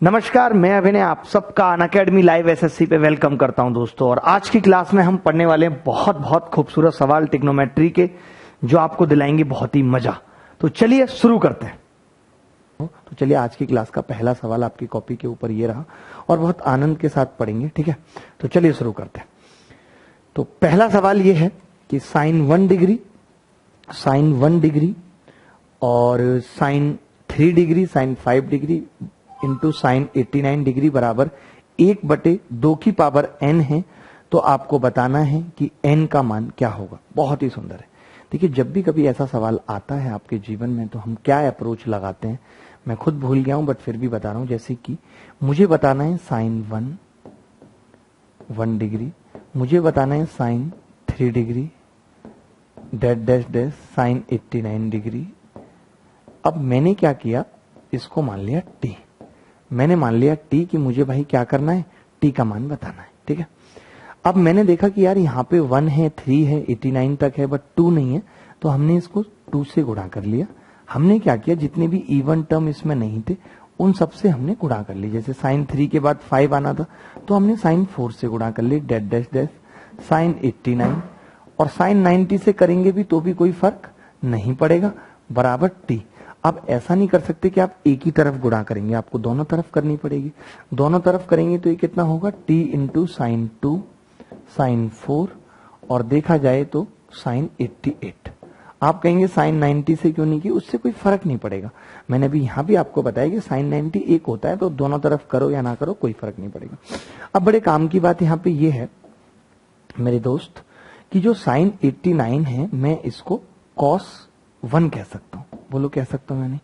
नमस्कार, मैं अभिनय आप सबका अनअकैडमी लाइव एसएससी पे वेलकम करता हूं दोस्तों। और आज की क्लास में हम पढ़ने वाले हैं बहुत बहुत खूबसूरत सवाल ट्रिग्नोमेट्री के, जो आपको दिलाएंगे बहुत ही मजा। तो चलिए शुरू करते हैं। तो चलिए, आज की क्लास का पहला सवाल आपकी कॉपी के ऊपर ये रहा और बहुत आनंद के साथ पढ़ेंगे, ठीक है। तो चलिए शुरू करते हैं। तो पहला सवाल ये है कि साइन 1 डिग्री और sine 3 degree, sine 5 degree into sine 89 degree बराबर 1/2 की पावर n है। तो आपको बताना है कि n का मान क्या होगा। बहुत ही सुंदर है। देखिए, जब भी कभी ऐसा सवाल आता है आपके जीवन में तो हम क्या अप्रोच लगाते हैं, मैं खुद भूल गया हूं बट फिर भी बता रहा हूं। जैसे कि मुझे बताना है साइन 1 डिग्री, मुझे बताना है sine 3 degree, dash dash dash sine 89 degree. अब मैंने क्या किया, इसको मान लिया t। मैंने मान लिया t कि मुझे भाई क्या करना है, t का मान बताना है, ठीक है। अब मैंने देखा कि यार यहाँ पे 1 है, 3 है, 89 तक है, बट 2 नहीं है, तो हमने इसको 2 से गुणा कर लिया। हमने क्या किया, जितने भी इवन टर्म इसमें नहीं थे उन सब से हमने गुणा कर ली। जैसे साइन 3 के बाद 5 आना था तो हमने साइन 4 से गुणा कर ली, डैश डैश डैश साइन 89। और साइन 90 से करेंगे भी तो भी कोई फर्क नहीं पड़ेगा, बराबर t। आप ऐसा नहीं कर सकते कि आप एक ही तरफ गुणा करेंगे, आपको दोनों तरफ करनी पड़ेगी। दोनों तरफ करेंगे तो ये कितना होगा, t इंटू साइन 2 साइन 4 और देखा जाए तो साइन 88। आप कहेंगे साइन 90 से क्यों नहीं की, उससे कोई फर्क नहीं पड़ेगा। मैंने भी यहाँ भी आपको बताया कि साइन 90 एक होता है, तो दोनों तरफ करो या ना करो कोई फर्क नहीं पड़ेगा। अब बड़े काम की बात यहाँ पे ये है मेरे दोस्त कि जो साइन 89 है मैं इसको cos 1 कह सकता हूं। बोलो, कह सकता हूं मैंने।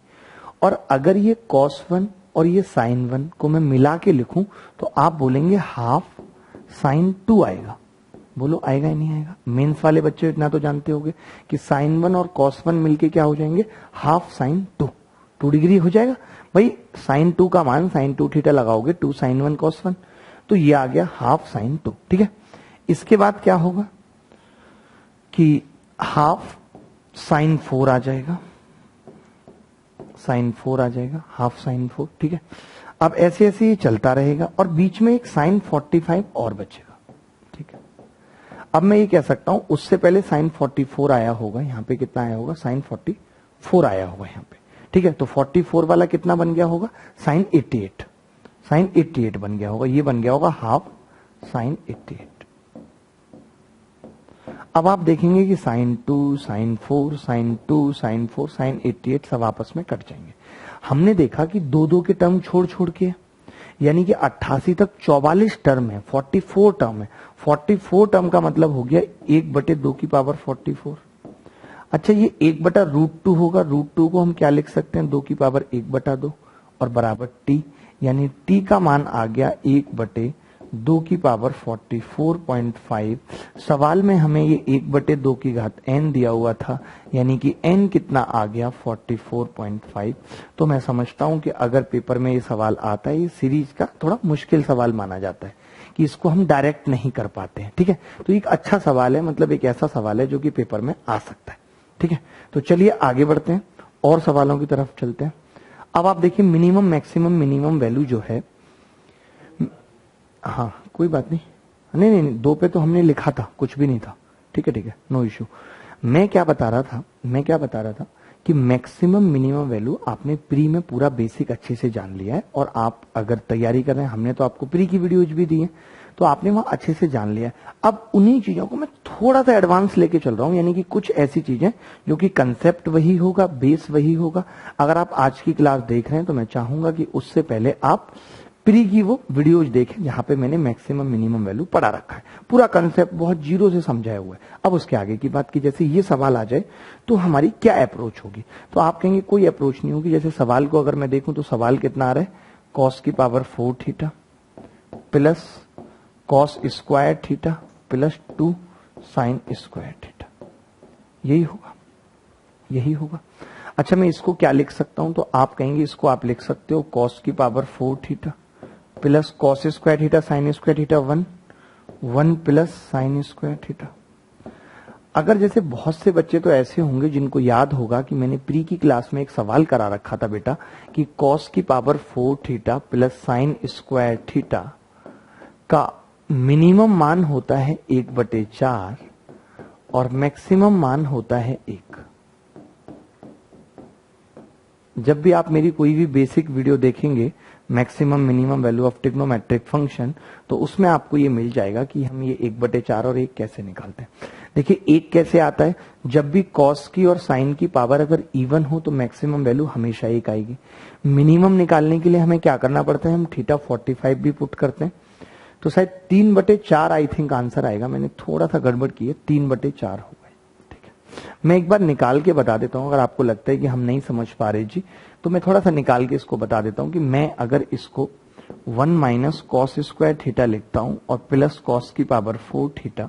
और अगर ये cos 1 और ये sin 1 को मैं मिला के लिखूं तो आप बोलेंगे हाफ sin 2 आएगा। बोलो, आएगा या नहीं आएगा। मेंस वाले बच्चे इतना तो जानते होंगे कि sin 1 और cos 1 मिलके क्या हो जाएंगे, हाफ sin 2, 2 डिग्री हो जाएगा। भाई sin 2 का मान sin 2 थीटा लगाओगे, 2 sin 1 cos 1, तो ये आ गया हाफ sin 2, ठीक है। इसके बाद क्या होगा कि हाफ साइन 4 आ जाएगा, साइन 4 आ जाएगा, हाफ साइन 4, ठीक है। अब ऐसे ऐसे ये चलता रहेगा और बीच में एक साइन 45 और बचेगा, ठीक है। अब मैं ये कह सकता हूं उससे पहले साइन 44 आया होगा, यहाँ पे कितना आया होगा, साइन 44 आया होगा यहाँ पे, ठीक है। तो 44 वाला कितना बन गया होगा, साइन 88, साइन 88 बन गया होगा। ये बन गया होगा हाफ साइन 88। अब आप देखेंगे कि sine 2 sine 4 sine 2 sine 4 sine 88 सब आपस में कट जाएंगे। हमने देखा कि 2-2 के टर्म छोड़ छोड़ के, यानी कि 88 तक 44 टर्म है, 44 टर्म है। 44 टर्म का मतलब हो गया 1/2 की पावर 44। अच्छा, ये 1/√2 होगा। √2 को हम क्या लिख सकते हैं, 2 की पावर 1/2 और बराबर t, यानी t का मान आ गया 1/2 की पावर 44.5। सवाल में हमें ये 1/2 की घात n दिया हुआ था, यानी कि n कितना आ गया 44.5। तो मैं समझता हूं कि अगर पेपर में ये सवाल आता है, ये सीरीज का थोड़ा मुश्किल सवाल माना जाता है कि इसको हम डायरेक्ट नहीं कर पाते हैं, ठीक है। तो एक अच्छा सवाल है, मतलब एक ऐसा सवाल है जो कि पेपर में आ सकता है, ठीक है। तो चलिए आगे बढ़ते हैं और सवालों की तरफ चलते हैं। अब आप देखिए मिनिमम मैक्सिमम मिनिमम वैल्यू जो है, हाँ कोई बात नहीं, नहीं 2 पे तो हमने लिखा था, कुछ भी नहीं था, ठीक है ठीक है, नो इश्यू। मैं क्या बता रहा था कि मैक्सिमम मिनिमम वैल्यू आपने प्री में पूरा बेसिक अच्छे से जान लिया है। और आप अगर तैयारी कर रहे हैं, हमने तो आपको प्री की वीडियोज भी दी है, तो आपने वहां अच्छे से जान लिया है। अब उन्हीं चीजों को मैं थोड़ा सा एडवांस लेके चल रहा हूं, यानी कि कुछ ऐसी चीजें जो कि कंसेप्ट वही होगा, बेस वही होगा। अगर आप आज की क्लास देख रहे हैं तो मैं चाहूंगा कि उससे पहले आप प्री की वो वीडियोज देखें जहां पे मैंने मैक्सिमम मिनिमम वैल्यू पढ़ा रखा है, पूरा कंसेप्ट बहुत जीरो से समझाया हुआ है। अब उसके आगे की बात की, जैसे ये सवाल आ जाए तो हमारी क्या अप्रोच होगी, तो आप कहेंगे कोई अप्रोच नहीं होगी। जैसे सवाल को अगर मैं देखूं तो सवाल कितना आ रहा है, cos की power 4 theta plus cos square theta plus 2 sign square theta, यही होगा, यही होगा। अच्छा, मैं इसको क्या लिख सकता हूं, तो आप कहेंगे इसको आप लिख सकते हो cos की power 4 theta plus cos square theta sine square theta 1 plus sign square theta. अगर जैसे बहुत से बच्चे तो ऐसे होंगे जिनको याद होगा कि मैंने प्री की क्लास में एक सवाल करा रखा था बेटा कि cos की power 4 theta plus sign square theta का मिनिमम मान होता है 1/4 और मैक्सिमम मान होता है 1। जब भी आप मेरी कोई भी बेसिक वीडियो देखेंगे maximum minimum value of trigonometric function, तो उसमें आपको ये मिल जाएगा कि हम ये 1/4 और 1 कैसे निकालते हैं। देखिए 1 कैसे आता है, जब भी कॉस की और साइन की पावर अगर इवन हो तो मैक्सिमम वैल्यू हमेशा 1 आएगी। मिनिमम निकालने के लिए हमें क्या करना पड़ता है, हम थीटा 45 भी पुट करते हैं, तो शायद 3/4 आई थिंक आंसर आएगा। मैंने थोड़ा सा गड़बड़ की है, 3/4 हो गए। ठीक है, मैं एक बार निकाल के बता देता हूं, अगर आपको लगता है कि हम नहीं समझ पा रहे जी, तो मैं थोड़ा सा निकाल के इसको बता देता हूं कि मैं अगर इसको 1 माइनस कॉस स्क्वायर थीटा लिखता हूं और प्लस कॉस की पावर 4 थीटा,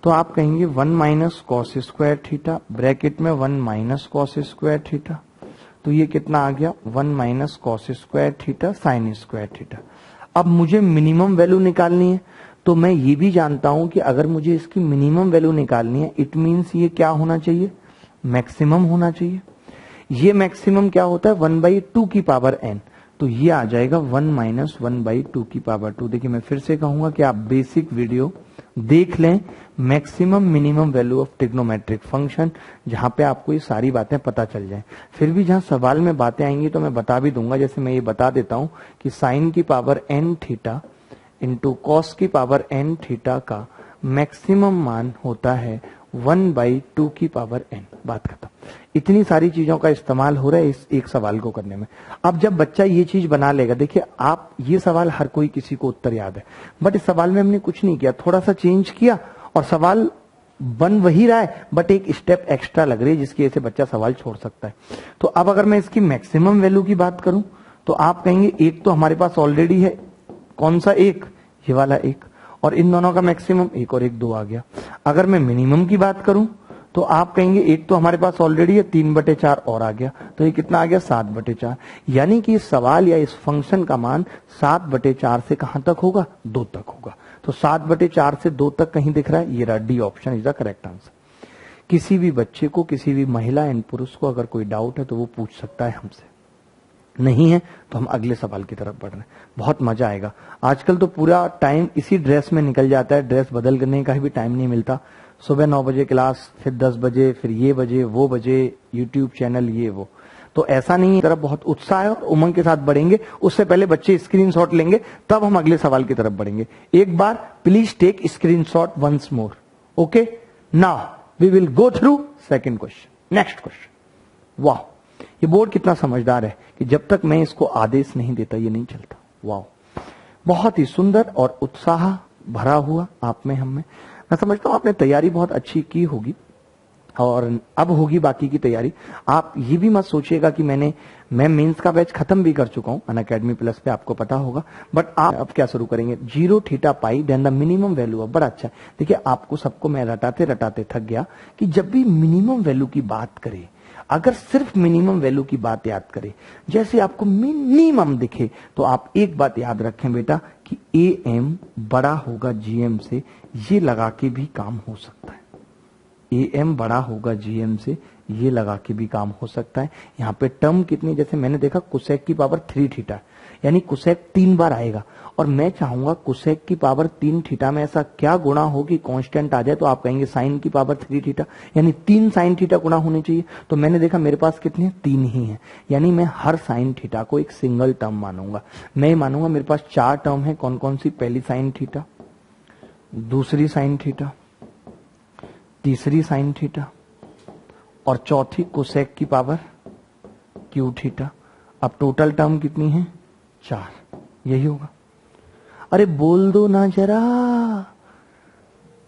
तो आप कहेंगे 1 minus cos square theta bracket में 1 माइनस कॉस स्क्वायर थीटा, तो ये कितना आ गया 1 minus cos square theta sine square theta. अब मुझे मिनिमम वैल्यू निकालनी है, तो मैं ये भी जानता हूं कि अगर मुझे इसकी मिनिमम वैल्यू निकालनी है, इट मीन्स ये क्या होना चाहिए, मैक्सिमम होना चाहिए। ये मैक्सिमम क्या होता है 1/2 की पावर n, तो ये आ जाएगा 1 माइनस 1/2 की पावर 2। देखिए मैं फिर से कहूंगा कि आप बेसिक वीडियो देख लें, maximum minimum value of trigonometric function, जहां पे आपको ये सारी बातें पता चल जाएं। फिर भी जहां सवाल में बातें आएंगी तो मैं बता भी दूंगा, जैसे मैं ये बता देता हूं कि साइन की power n theta into cos की पावर n थीटा का मैक्सिमम मान होता है 1/2 की पावर n। बात खत्म। इतनी सारी चीजों का इस्तेमाल हो रहा है इस एक सवाल को करने में। अब जब बच्चा ये चीज बना लेगा, देखिए आप ये सवाल हर कोई किसी को उत्तर याद है, बट इस सवाल में हमने कुछ नहीं किया, थोड़ा सा चेंज किया और सवाल बन वही रहा है, बट एक स्टेप एक्स्ट्रा लग रही है जिसकी वजह से बच्चा सवाल छोड़ सकता है। तो अब अगर मैं इसकी मैक्सिमम वैल्यू की बात करूं तो आप कहेंगे एक तो हमारे पास ऑलरेडी है, कौन सा एक, ये वाला एक, और इन दोनों का मैक्सिमम 1 और 1 2 आ गया। अगर मैं मिनिमम की बात करूं तो आप कहेंगे एक तो हमारे पास ऑलरेडी है, 3/4 और आ गया, तो ये कितना आ गया 7/4। यानी कि इस सवाल या इस फंक्शन का मान 7/4 से कहां तक होगा, 2 तक होगा। तो 7/4 से 2 तक कहीं दिख रहा है, ये रहा D option is the correct answer. किसी भी बच्चे को, किसी भी महिला एंड पुरुष को अगर कोई डाउट है तो वो पूछ सकता है हमसे, नहीं है तो हम अगले सवाल की तरफ बढ़ रहे हैं। बहुत मजा आएगा। आजकल तो पूरा टाइम इसी ड्रेस में निकल जाता है, ड्रेस बदल करने का भी टाइम नहीं मिलता। सुबह 9 बजे क्लास, फिर 10 बजे, फिर ये बजे वो बजे, यूट्यूब चैनल ये वो, तो ऐसा नहीं है। तरफ बहुत उत्साह है और उमंग के साथ बढ़ेंगे। उससे पहले बच्चे स्क्रीनशॉट लेंगे, तब हम अगले सवाल की तरफ बढ़ेंगे। एक बार please take screenshot once more, okay. Now we will go through second question, next question. वाह, ये बोर्ड कितना समझदार है कि जब तक मैं इसको आदेश नहीं देता ये नहीं चलता। वाह, बहुत ही सुंदर और उत्साह भरा हुआ आप में, हम में। मैं समझता हूं आपने तैयारी बहुत अच्छी की होगी और अब होगी बाकी की तैयारी। आप ये भी मत सोचिएगा कि मैं मेंस का बैच खत्म भी कर चुका हूं अनअकैडमी प्लस पे, आपको पता होगा। बट आप अब क्या शुरू करेंगे, 0 theta pi then the minimum value of. बड़ा अच्छा, देखिए आपको सबको मैं रटाते रटाते थक गया कि जब भी मिनिमम वैल्यू की बात करें, अगर सिर्फ मिनिमम वैल्यू की बात याद करें, जैसे आपको मिनिमम दिखे, तो आप एक बात याद रखें बेटा कि AM बड़ा होगा GM से, ये लगा के भी काम हो सकता है। AM बड़ा होगा GM से, ये लगा के भी काम हो सकता है। यहाँ पे टर्म कितनी, जैसे मैंने देखा कोसेक की पावर 3 थीटा, यानी कोसेक 3 बार आएगा, और मैं चाहूंगा कोसेक की पावर 3 थीटा में ऐसा क्या गुणा हो कि कांस्टेंट आ जाए, तो आप कहेंगे साइन की पावर 3 थीटा, यानी 3 साइन थीटा गुणा होने चाहिए। तो मैंने देखा मेरे पास कितने, 3 ही है, यानी मैं हर साइन थीटा को एक सिंगल टर्म मानूंगा। मैं मानूंगा मेरे पास 4 टर्म है, कौन कौन सी, पहली साइन थीटा, दूसरी साइन थीटा, तीसरी साइन थीटा और चौथी कोसेक की पावर क्यू थीटा। अब टोटल टर्म कितनी है, 4, यही होगा। अरे बोल दो ना जरा।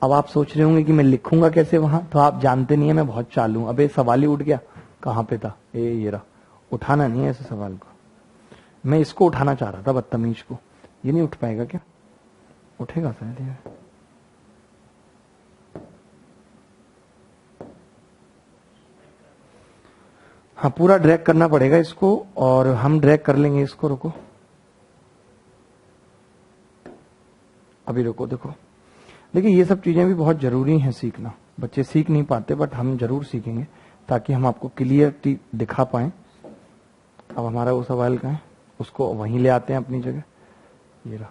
अब आप सोच रहे होंगे कि मैं लिखूंगा कैसे वहां, तो आप जानते नहीं है मैं बहुत चालू हूं। अबे सवाल ही उठ गया, कहां पे था, ये रहा। उठाना नहीं है ऐसे सवाल को, मैं इसको उठाना चाह रहा था, बदतमीज को। ये नहीं उठ पाएगा क्या, उठेगा शायद। हाँ, पूरा ड्रैग करना पड़ेगा इसको, और हम ड्रैग कर लेंगे इसको। रुको, अभी रुको, देखो देखिए ये सब चीजें भी बहुत जरूरी हैं सीखना, बच्चे सीख नहीं पाते, बट हम जरूर सीखेंगे ताकि हम आपको क्लियरिटी दिखा पाए। अब हमारा वो सवाल का है, उसको वहीं ले आते हैं अपनी जगह। ये रहा,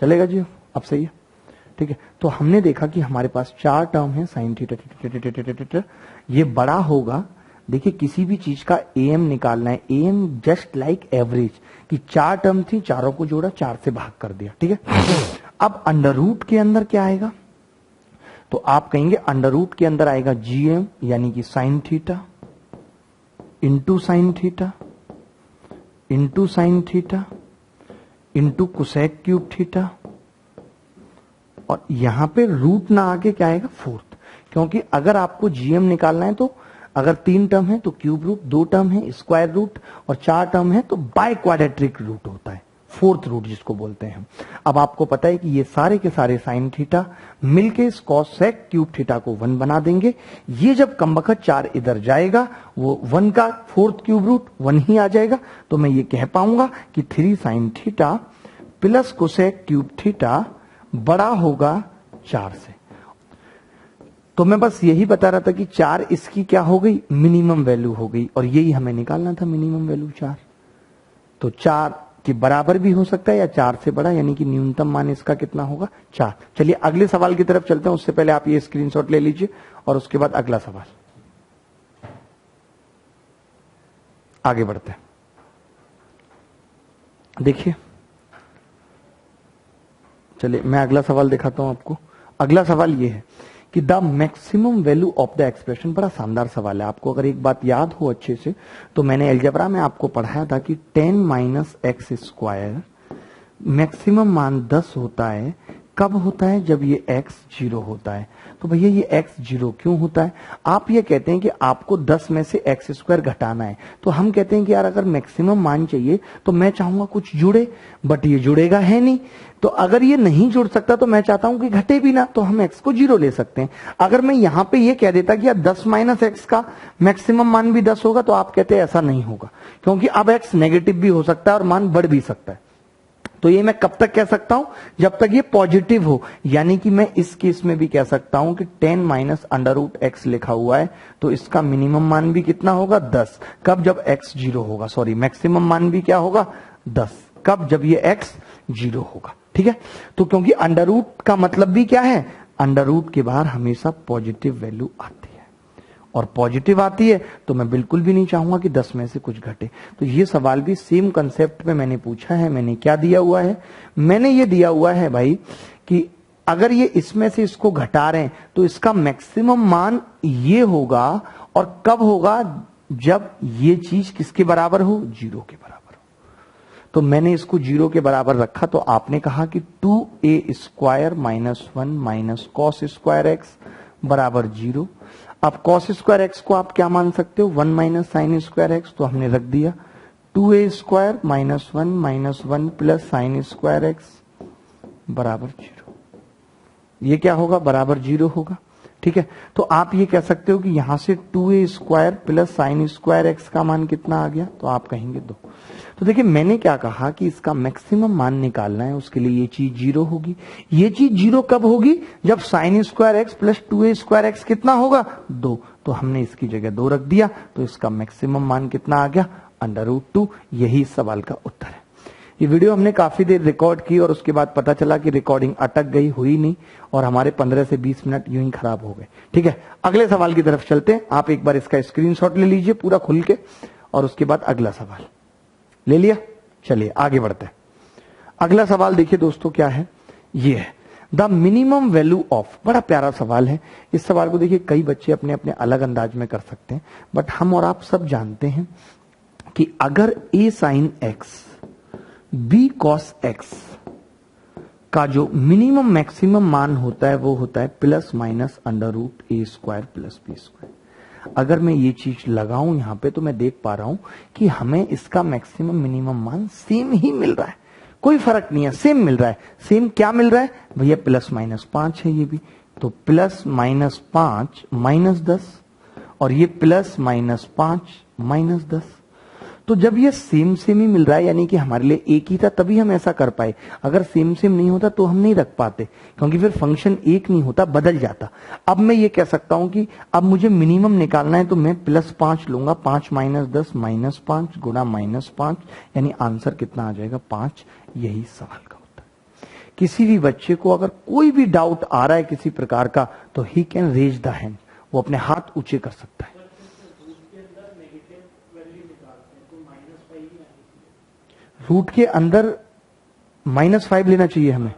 चलेगा जी? अब सही है, ठीक है। तो हमने देखा कि हमारे पास 4 टर्म है साइन थीटा, ये बड़ा होगा। देखिए किसी भी चीज का एम निकालना है, एम जस्ट लाइक एवरेज, कि 4 टर्म थी, चारों को जोड़ा, 4 से भाग कर दिया, ठीक है। अब अंडर रूट के अंदर क्या आएगा? तो आप कहेंगे अंडर रूट के अंदर आएगा जीएम, यानी कि sine theta into sine theta into sine theta into cosec cube theta, और यहां पे रूट ना आके क्या आएगा? 4, क्योंकि अगर आपको जीएम निकालना है तो अगर 3 टर्म है तो क्यूब रूट, 2 टर्म है स्क्वायर रूट, और 4 टर्म है तो बाय क्वाड्रेटिक रूट होता है, 4th रूट जिसको बोलते हैं। अब आपको पता है कि ये सारे के सारे साइन थीटा मिलके इस कोसेक क्यूब थीटा को 1 बना देंगे। ये जब कमबख्त 4 इधर जाएगा, वो 1 का 4th क्यूब रूट 1 ही आ जाएगा। तो मैं ये कह पाऊंगा कि 3 sine theta plus cosec cube theta बड़ा होगा 4 से। तो मैं बस यही बता रहा था कि 4 इसकी क्या हो गई? मिनिमम वैल्यू हो गई, और यही हमें निकालना था, मिनिमम वैल्यू 4। तो 4 के बराबर भी हो सकता है या 4 से बड़ा, यानी कि न्यूनतम मान इसका कितना होगा? 4। चलिए अगले सवाल की तरफ चलते हैं, उससे पहले आप ये स्क्रीनशॉट ले लीजिए और उसके बाद अगला सवाल आगे बढ़ते हैं। देखिए, चलिए मैं अगला सवाल दिखाता हूं आपको। अगला सवाल ये है कि the maximum value of the expression, बड़ा शानदार सवाल है। आपको अगर एक बात याद हो अच्छे से, तो मैंने अलजेब्रा में आपको पढ़ाया था कि 10 माइनस एक्स स्क्वायर मैक्सिमम मान 10 होता है। कब होता है? जब ये x 0 होता है। तो भैया ये x 0 क्यों होता है? आप ये कहते हैं कि आपको 10 में से एक्स स्क्वायर घटाना है, तो हम कहते हैं कि यार अगर मैक्सिमम मान चाहिए तो मैं चाहूंगा कुछ जुड़े, बट ये जुड़ेगा है नहीं। तो अगर ये नहीं जुड़ सकता तो मैं चाहता हूं कि घटे भी ना, तो हम x को 0 ले सकते हैं। अगर मैं यहां पे ये कह देता कि यार 10 माइनस एक्स का मैक्सिमम मान भी 10 होगा, तो आप कहते हैं ऐसा नहीं होगा, क्योंकि अब x नेगेटिव भी हो सकता है और मान बढ़ भी सकता है। तो ये मैं कब तक कह सकता हूं? जब तक ये पॉजिटिव हो। यानी कि मैं इस केस में भी कह सकता हूं कि 10 माइनस अंडर रूट एक्स लिखा हुआ है, तो इसका मिनिमम मान भी कितना होगा? 10। कब? जब x 0 होगा। सॉरी, मैक्सिमम मान भी क्या होगा? 10। कब? जब ये x 0 होगा, ठीक है। तो क्योंकि अंडर रूट का मतलब भी क्या है? अंडर रूट के बाहर हमेशा पॉजिटिव वैल्यू आती है, और पॉजिटिव आती है तो मैं बिल्कुल भी नहीं चाहूंगा कि 10 में से कुछ घटे। तो ये सवाल भी सेम कंसेप्ट पे मैंने पूछा है। मैंने क्या दिया हुआ है? मैंने ये दिया हुआ है भाई कि अगर ये इसमें से इसको घटा रहे हैं तो इसका मैक्सिमम मान ये होगा, और कब होगा? जब ये चीज किसके बराबर हो? 0 के बराबर हो। तो मैंने इसको 0 के बराबर रखा, तो आपने कहा कि 2a square minus 1 minus cos square x बराबर 0। अब कॉस स्क्वायर एक्स को आप क्या मान सकते हो? 1 माइनस साइन स्क्वायर एक्स, तो हमने रख दिया 2a square minus 1 plus sign square x बराबर 0। ये क्या होगा? बराबर 0 होगा, ठीक है। तो आप ये कह सकते हो कि यहां से 2a square plus sign square x का मान कितना आ गया? तो आप कहेंगे 2। तो देखिए मैंने क्या कहा कि इसका मैक्सिमम मान निकालना है, उसके लिए ये चीज 0 होगी। ये चीज 0 कब होगी? जब sign square x plus 2a square x कितना होगा? 2। तो हमने इसकी जगह 2 रख दिया, तो इसका मैक्सिमम मान कितना आ गया? Under root 2। यही सवाल का उत्तर है। ये वीडियो हमने काफी देर रिकॉर्ड की और उसके बाद पता चला कि रिकॉर्डिंग अटक गई, हुई नहीं, और हमारे 15 से 20 मिनट यूं ही खराब हो गए, ठीक है। अगले सवाल की तरफ चलते हैं। आप एक बार इसका स्क्रीनशॉट ले लीजिए पूरा खुल के, और उसके बाद अगला सवाल ले लिया। चलिए आगे बढ़ते हैं। अगला सवाल देखिए दोस्तों क्या है? ये है द मिनिमम वैल्यू ऑफ। बड़ा प्यारा सवाल है। इस सवाल को देखिए कई बच्चे अपने अपने अलग अंदाज में कर सकते हैं, बट हम और आप सब जानते हैं कि अगर a sine x b cos x का जो मिनिमम मैक्सिमम मान होता है वो होता है plus minus under root a square plus b square. अगर मैं ये चीज लगाऊं यहां पे, तो मैं देख पा रहा हूं कि हमें इसका मैक्सिमम मिनिमम मान सेम ही मिल रहा है, कोई फर्क नहीं है, सेम मिल रहा है। सेम क्या मिल रहा है भैया? प्लस माइनस 5 है ये भी, तो प्लस माइनस 5 माइनस 10, और ये प्लस माइनस 5 माइनस 10। तो जब ये सेम सेम ही मिल रहा है, यानी कि हमारे लिए एक ही था, तभी हम ऐसा कर पाए। अगर सेम सेम नहीं होता तो हम नहीं रख पाते, क्योंकि फिर फंक्शन एक नहीं होता, बदल जाता। अब मैं ये कह सकता हूं कि अब मुझे मिनिमम निकालना है, तो मैं +5 लूंगा, 5 - 10 -5 गुणा -5, यानी आंसर कितना आ जाएगा 5। यही सवाल का उत्तर। किसी भी बच्चे को अगर कोई भी डाउट आ रहा है किसी प्रकार का, तो he can raise the hand, वो अपने हाथ ऊंचे कर सकता है। रूट के अंदर -5 लेना चाहिए हमें।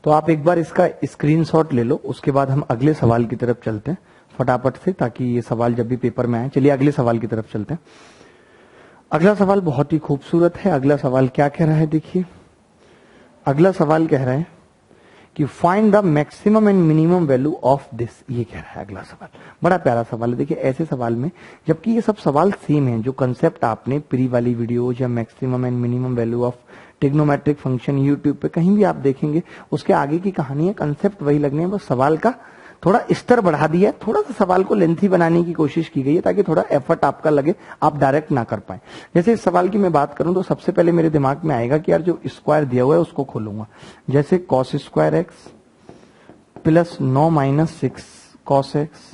तो आप एक बार इसका स्क्रीनशॉट ले लो, उसके बाद हम अगले सवाल की तरफ चलते हैं फटाफट से, ताकि ये सवाल जब भी पेपर में आए। चलिए अगले सवाल की तरफ चलते हैं। अगला सवाल बहुत ही खूबसूरत है। अगला सवाल क्या कह रहा है, देखिए। अगला सवाल कह रहा है कि find the maximum and minimum value of this, ये कह रहा है अगला सवाल। बड़ा प्यारा सवाल है। देखिए ऐसे सवाल में, जबकि ये सब सवाल सेम है, जो कंसेप्ट आपने प्री वाली वीडियो या maximum and minimum value of trigonometric function YouTube पे कहीं भी आप देखेंगे, उसके आगे की कहानी है, कंसेप्ट वही लगने हैं, बस सवाल का थोड़ा स्तर बढ़ा दिया है, थोड़ा सा सवाल को लेंथी बनाने की कोशिश की गई है, ताकि थोड़ा एफर्ट आपका लगे, आप डायरेक्ट ना कर पाए। जैसे इस सवाल की मैं बात करूं, तो सबसे पहले मेरे दिमाग में आएगा कि यार जो स्क्वायर दिया हुआ है उसको खोलूंगा। जैसे cos square x plus 9 - 6 cos x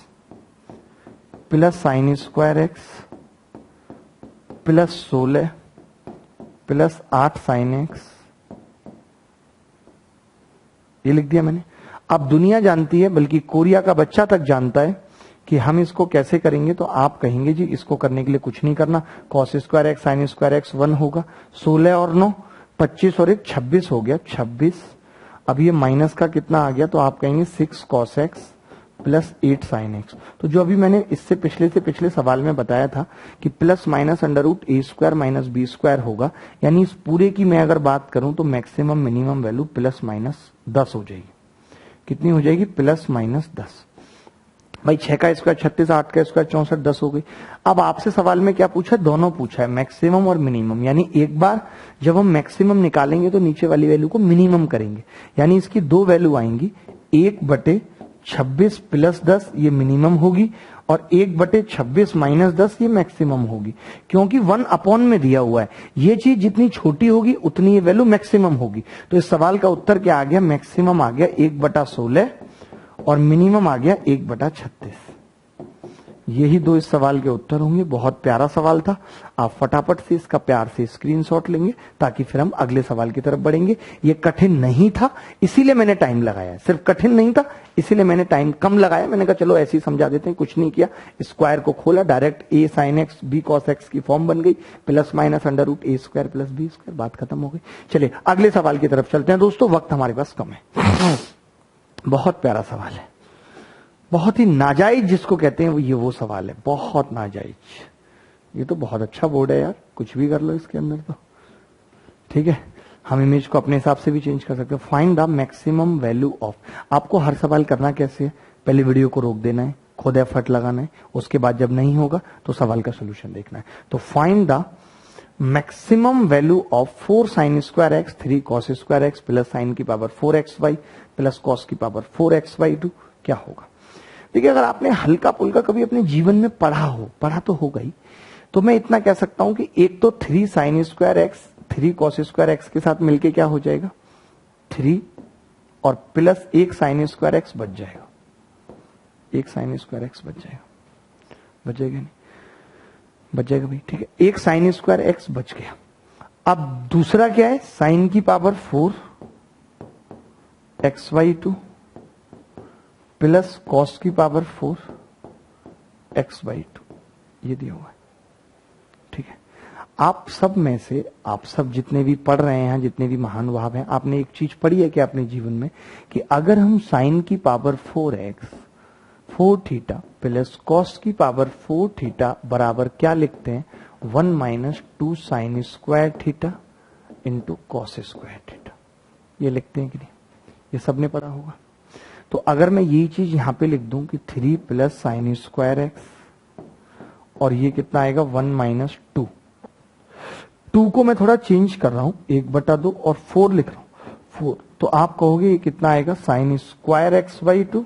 plus sign square x plus 16 plus 8 sign X, ये लिख दिया मैंने। अब दुनिया जानती है, बल्कि कोरिया का बच्चा तक जानता है कि हम इसको कैसे करेंगे। तो आप कहेंगे जी इसको करने के लिए कुछ नहीं करना, cos square x sign square x 1 होगा, 16 और 9 25 और 1 26 हो गया, 26। अब ये माइनस का कितना आ गया, तो आप कहेंगे 6 cos x plus 8 sine x. तो जो अभी मैंने इससे पिछले सवाल में बताया था कि plus minus √a² minus b² होगा, यानी इस पूरे की मैं अगर बात करूं तो मैक्सिमम मिनिमम वैल्यू +- 10 हो जाएगी। कितनी हो जाएगी, +- 10। भाई 6 का स्क्वायर 36, 8 का स्क्वायर 64, 10 हो गई। अब आपसे सवाल में क्या पूछा, दोनों पूछा है, मैक्सिमम और मिनिमम। यानी एक बार जब हम मैक्सिमम निकालेंगे तो नीचे वाली वैल्यू को मिनिमम करेंगे, यानी इसकी दो वैल्यू आएंगी, 1/26 + 10 ये मिनिमम होगी, और 1/26 - 10 ये मैक्सिमम होगी। क्योंकि 1 में दिया हुआ है, ये चीज जितनी छोटी होगी उतनी ये वैल्यू मैक्सिमम होगी। तो इस सवाल का उत्तर क्या आ गया, मैक्सिमम आ गया 1/16 और मिनिमम आ गया 1/36। यही दो इस सवाल के उत्तर होंगे। बहुत प्यारा सवाल था। आप फटाफट से इसका प्यार से स्क्रीनशॉट लेंगे, ताकि फिर हम अगले सवाल की तरफ बढ़ेंगे। ये कठिन नहीं था, इसीलिए मैंने टाइम लगाया। सिर्फ कठिन नहीं था, इसीलिए मैंने टाइम कम लगाया। मैंने कहा चलो ऐसे ही समझा देते हैं, कुछ नहीं किया। स्क्वायर को खोला, direct a sin x b cos x की फॉर्म बन गई, plus minus √a² plus b², बात खत्म हो गई। चलिए अगले सवाल की तरफ चलते हैं दोस्तों, वक्त हमारे पास कम है। बहुत प्यारा सवाल है, बहुत ही नाजायज जिसको कहते हैं वो सवाल है, बहुत नाजायज। ये तो बहुत अच्छा बोर्ड है यार, कुछ भी कर लो इसके अंदर तो, ठीक है। हम इमेज को अपने हिसाब से भी चेंज कर सकते हैं। Find the maximum value of, आपको हर सवाल करना कैसे है, पहले वीडियो को रोक देना है, खुद एफर्ट लगाना है, उसके बाद जब नहीं होगा तो सवाल का सोल्यूशन देखना है। तो find the maximum value of 4 sin square x 3 cos square x plus sign की पावर 4xy प्लस cos की पावर 4xy2 क्या होगा। देखिए अगर आपने हल्का पुल्का कभी अपने जीवन में पढ़ा तो होगा ही, तो मैं इतना कह सकता हूं कि एक तो 3 sin square x 3 cos square x के साथ मिलके क्या हो जाएगा 3, और प्लस 1 sin स्क्वायर एक्स बच जाएगा, 1 sin स्क्वायर एक्स बच जाएगा, बचेगा नहीं, बच जाएगा भाई, ठीक है। 1 sin स्क्वायर एक्स बच गया। अब दूसरा क्या है, साइन की पावर 4 xy2 प्लस कॉस की पावर 4 xy2, ये दिया हुआ है, ठीक है। आप सब में से, आप सब जितने भी पढ़ रहे हैं, जितने भी महानुभाव हैं, आपने एक चीज पढ़ी है कि अपने जीवन में, कि अगर हम साइन की पावर 4x 4θ प्लस कॉस की पावर 4θ बराबर क्या लिखते हैं, 1 - 2 sin square theta into cos square theta, ये लिखते हैं कि नहीं, ये सबने पढ़ा होगा। तो अगर मैं यही चीज यहां पे लिख दूं कि 3 प्लस साइन स्क्वायर एक्स, और ये कितना आएगा 1 - 2, 2 को मैं थोड़ा चेंज कर रहा हूं, 1/2 और 4 लिख रहा हूं 4, तो आप कहोगे ये कितना आएगा sign square x by 2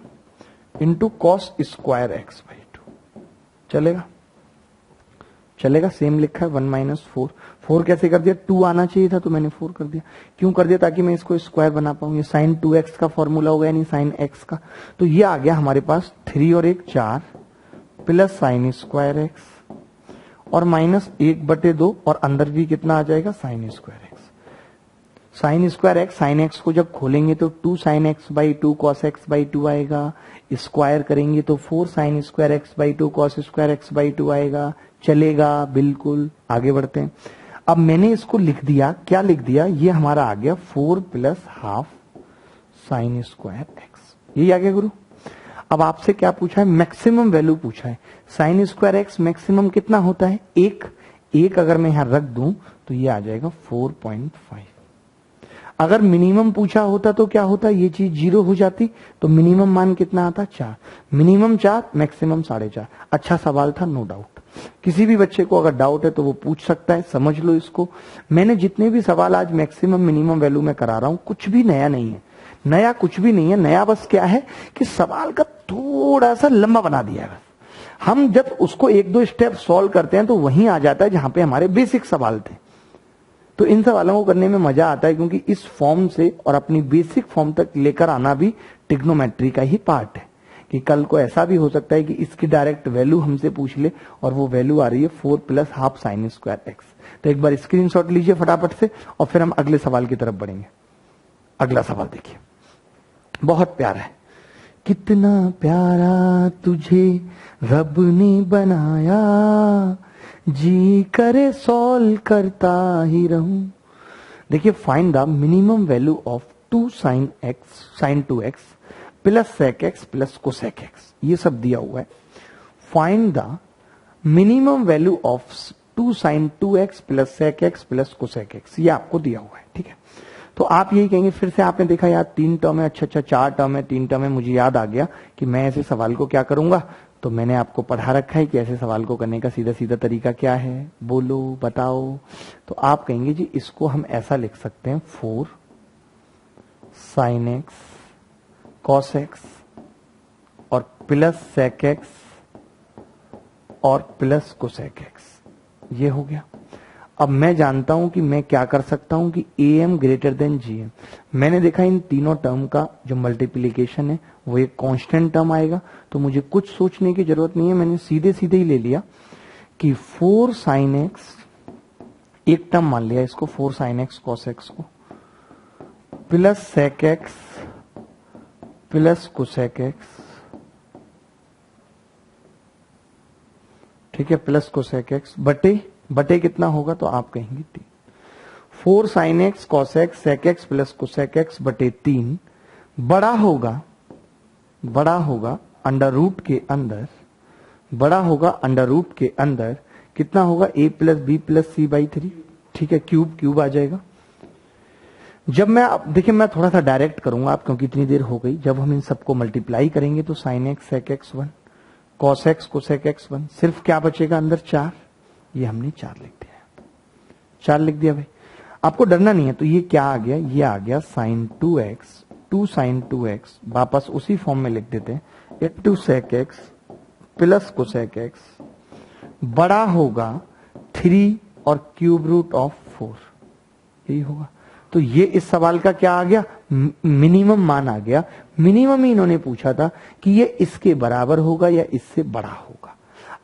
into cos square x by चलेगा? चलेगा, सेम लिखा है 1 माइनस 4। 4 कैसे कर दिया? 2 आना चाहिए था तो मैंने 4 कर दिया। क्यों कर दिया? ताकि मैं इसको स्क्वायर बना पाऊं। ये साइन 2x का फॉर्मूला हो गया, यानी साइन x का। तो ये आ गया हमारे पास 3 और 1 4 प्लस साइन स्क्वायर एक्स और माइनस 1/2 और अंदर भी कितना आ जाएगा? Sign square x. Sign square x, sine x को जब खोलेंगे तो 2 sine x by 2 cos x by 2 आएगा। स्क्वायर करेंगे तो 4 sign square x by 2 cos square x by 2 आएगा। चलेगा, बिल्कुल। आगे बढ़ते हैं। अब मैंने इसको लिख दिया, क्या लिख दिया? ये हमारा आ गया 4 plus half sine square x. यही आ गया गुरु। अब आपसे क्या पूछा है? मैक्सिमम वैल्यू पूछा है। साइन स्क्वायर एक्स मैक्सिमम कितना होता है? 1 अगर मैं यहां रख दूं तो ये आ जाएगा 4.5। अगर मिनिमम पूछा होता तो क्या होता? ये चीज 0 हो जाती, तो मिनिमम मान कितना आता? 4। Minimum 4, maximum 4.5। अच्छा सवाल था, नो डाउट। किसी भी बच्चे को अगर डाउट है तो वो पूछ सकता है, समझ लो इसको। मैंने जितने भी सवाल आज मैक्सिमम मिनिमम वैल्यू में करा रहा हूं, कुछ भी नया नहीं है। नया कुछ भी नहीं है। नया बस क्या है कि सवाल का थोड़ा सा लंबा बना दिया है। हम जब उसको 1-2 स्टेप सॉल्व करते हैं तो वहीं आ जाता है जहां पे हमारे बेसिक सवाल थे। तो इन सवालों को करने में मजा आता है, क्योंकि इस फॉर्म से और अपनी बेसिक फॉर्म तक लेकर आना भी ट्रिग्नोमेट्री का ही पार्ट है। कि कल को ऐसा भी हो सकता है कि इसकी डायरेक्ट वैल्यू हमसे पूछ ले और वो वैल्यू आ रही है 4 plus half sine square x. तो एक बार स्क्रीनशॉट लीजिए फटाफट से और फिर हम अगले सवाल की तरफ बढ़ेंगे। अगला सवाल देखिए, बहुत प्यारा है। कितना प्यारा तुझे रब ने बनाया, जी करे सॉल्व करता ही रहूं। देखिए, find the minimum value of 2 sine X sine 2x plus sec X plus cosec X. ये सब दिया हुआ है। Find the minimum value of 2 sine 2x plus sec X plus cosec X. ये आपको दिया हुआ है, ठीक है। तो आप यही कहेंगे, फिर से आपने देखा यार 3 टर्म है, अच्छा 4 टर्म है, 3 टर्म है। मुझे याद आ गया कि मैं ऐसे सवाल को क्या करूंगा। तो मैंने आपको पढ़ा रखा है कि ऐसे सवाल को करने का सीधा सीधा तरीका क्या है, बोलो, बताओ। तो आप कहेंगे जी इसको हम ऐसा लिख सकते हैं, 4 साइन एक्स कॉस एक्स और प्लस सेक एक्स और प्लस कोसेक एक्स। ये हो गया। अब मैं जानता हूं कि मैं क्या कर सकता हूं कि am ग्रेटर देन gm। मैंने देखा इन तीनों टर्म का जो मल्टीप्लीकेशन है वो एक कांस्टेंट टर्म आएगा, तो मुझे कुछ सोचने की जरूरत नहीं है। मैंने सीधे सीधे ही ले लिया कि 4 साइन एक्स, एक टर्म मान लिया इसको 4 साइन एक्स कॉस एक्स को, plus sec X plus cosec X, ठीक है, प्लस कोसेक एक्स बटे कितना होगा? तो आप कहेंगे 3। 4 sine X cos X sec X plus cosec X बटे 3 बड़ा होगा अंडर रूट के अंदर, बड़ा होगा अंडर रूट के अंदर कितना होगा? a plus B plus C by 3, ठीक है। क्यूब आ जाएगा। जब मैं, अब देखिए मैं थोड़ा सा डायरेक्ट करूंगा आप, क्योंकि इतनी देर हो गई। जब हम इन सबको मल्टीप्लाई करेंगे तो sine X sec X 1 cos X cosec X 1, सिर्फ क्या बचेगा अंदर? 4। ये हमने 4 लिख दिया, 4 लिख दिया भाई। आपको डरना नहीं है। तो ये क्या आ गया? ये आ गया साइन 2x 2 साइन 2x, वापस उसी फॉर्म में लिख देते हैं, 2 sec X plus cosec X बड़ा होगा 3 और क्यूब रूट ऑफ 4। यही होगा। तो ये इस सवाल का क्या आ गया? मिनिमम मान आ गया। मिनिमम ही इन्होंने पूछा था कि ये इसके बराबर होगा या इससे बड़ा होगा।